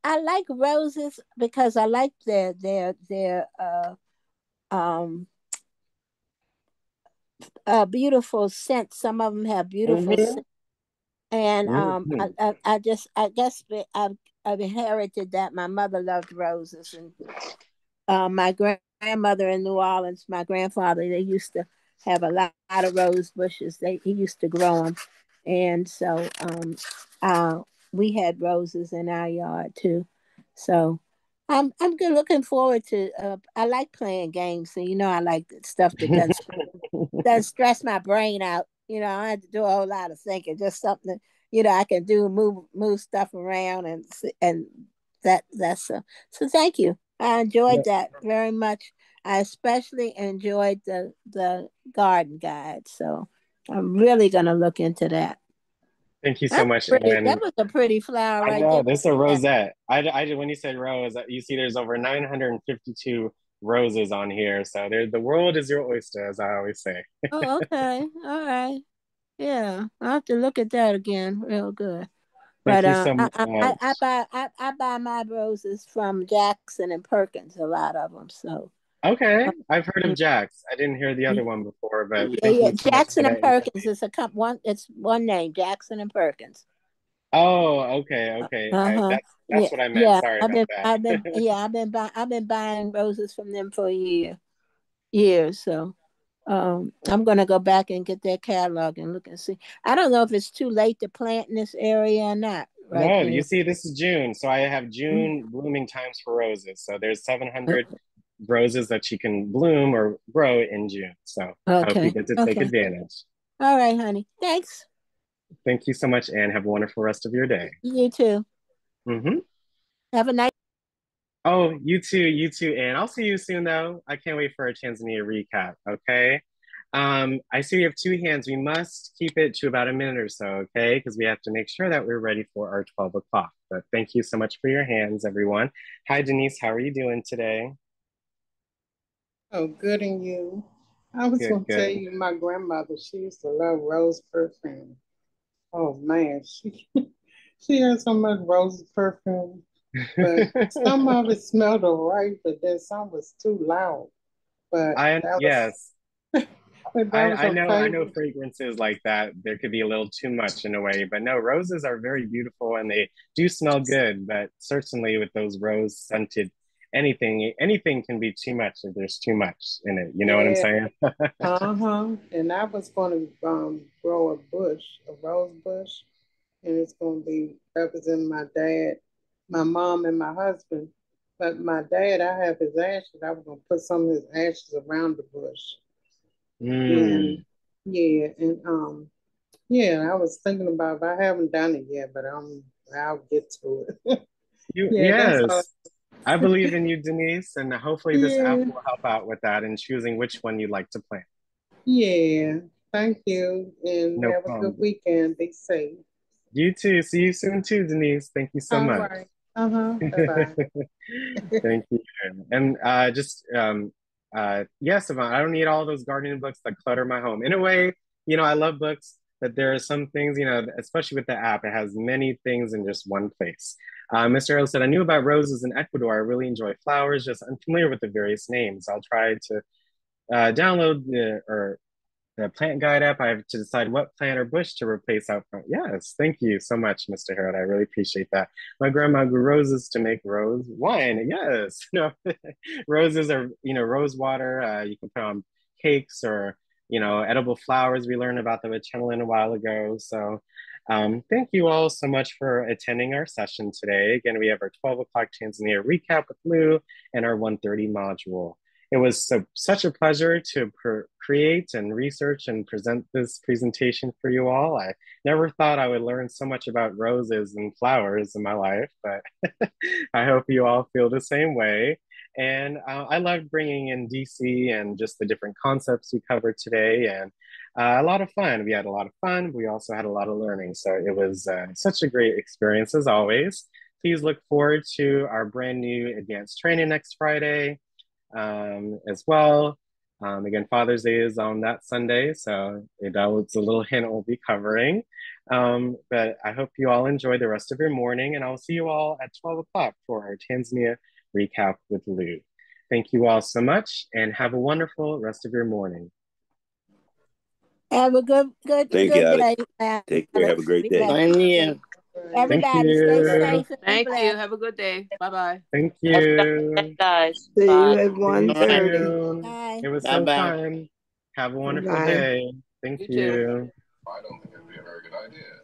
like roses because I like their beautiful scent. Some of them have beautiful scent. And I guess I've inherited that. My mother loved roses, and my grandmother in New Orleans, my grandfather, they used to have a lot of rose bushes. He used to grow them, and so we had roses in our yard too. So I'm good. Looking forward to. I like playing games, so I like stuff that doesn't stress my brain out. I don't have to do a whole lot of thinking. Just something I can do, move stuff around, and that's so. Thank you. I enjoyed that very much. I especially enjoyed the garden guide. So I'm really gonna look into that. Thank you so much, Pretty. Anne. That was a pretty flower I right know there. this is a rosette. When you said rose, you see there's over 952 roses on here. So the world is your oyster, as I always say. Oh, okay. All right. Yeah, I'll have to look at that again. Real good. Thank But you so I buy my roses from Jackson and Perkins, a lot of them. So Okay, I've heard of Jax. I didn't hear the other one before, but thank yeah, you so much for Jackson and that Perkins information. is one. It's one name, Jackson and Perkins. Oh, okay. Uh-huh. Yeah, That's what I meant. yeah. Sorry I've about been that. I've been yeah, I've been buying roses from them for years. So I'm gonna go back and get their catalog and look and see. I don't know if it's too late to plant in this area or not right No, you now. see, this is June, so I have June blooming times for roses. So there's 700 roses that you can bloom or grow in June. So I hope you Okay. get to take Okay. advantage. All right, honey. Thanks. Thank you so much, and have a wonderful rest of your day. You too. Hmm. Have a nice. Oh, you too, and I'll see you soon, though. I can't wait for a Tanzania recap, okay? I see we have two hands. We must keep it to about a minute or so, okay? Because we have to make sure that we're ready for our 12 o'clock. But thank you so much for your hands, everyone. Hi, Denise. How are you doing today? Oh, good and you. I was Good, going to tell good. you, my grandmother, she used to love rose perfume. Oh man, she she had so much rose perfume, but some of it smelled alright, but then some was too loud. But Yes. that was her I know favorite. fragrances like that. There could be a little too much in a way, but no, roses are very beautiful and they do smell good. But certainly with those rose scented, anything can be too much if there's too much in it. You know what I'm Yeah, saying? uh-huh. And I was going to grow a bush, a rose bush, and it's going to be representing my dad, my mom, and my husband. But my dad, I have his ashes. I was going to put some of his ashes around the bush. And Mm. yeah, and yeah, I was thinking about it. I haven't done it yet, but I'll get to it. Yeah, that's all. Yes, I believe in you, Denise, and hopefully this app Yeah, will help out with that and choosing which one you'd like to plant. yeah. Thank you, and No have a good problem. weekend. Be safe. You too. See you soon too, Denise. Thank you so All much. right. Uh-huh. Bye-bye. Thank you. And yes, Savant, I don't need all those gardening books that clutter my home. In a way, I love books, but there are some things, especially with the app, it has many things in just one place. Mr. Earl said, I knew about roses in Ecuador. I really enjoy flowers, just unfamiliar with the various names. I'll try to download the plant guide app. I have to decide what plant or bush to replace out front. Yes, thank you so much, Mr. Harold. I really appreciate that. My grandma grew roses to make rose wine. Yes, no, roses are rose water. You can put on cakes or edible flowers. We learned about the Chenalin a while ago. So thank you all so much for attending our session today. Again, we have our 12 o'clock Tanzania recap with Lou and our 1:30 module. It was such a pleasure to create and research and present this presentation for you all. I never thought I would learn so much about roses and flowers in my life, but I hope you all feel the same way. And I loved bringing in DC and just the different concepts we covered today, and a lot of fun. We had a lot of fun. We also had a lot of learning. So it was such a great experience as always. Please look forward to our brand new advanced training next Friday as well. Again, Father's Day is on that Sunday, so that was a little hint we'll be covering. But I hope you all enjoy the rest of your morning, and I'll see you all at 12 o'clock for our Tanzania recap with Lou. Thank you all so much, and have a wonderful rest of your morning. Have a good Thank you, Alex. day, Take care. Have a Alex. great Be day. blessed. Same here. Thank Everybody, stay you. safe and be Thank you. blessed. Have a good day. Bye bye. Thank Have a good day, you. guys. See you Bye. at See you All right. 1:30. soon. Bye. It was Bye so bye. fun. Have a wonderful Bye. day. Thank You too. you. I don't think it'd be a very good idea.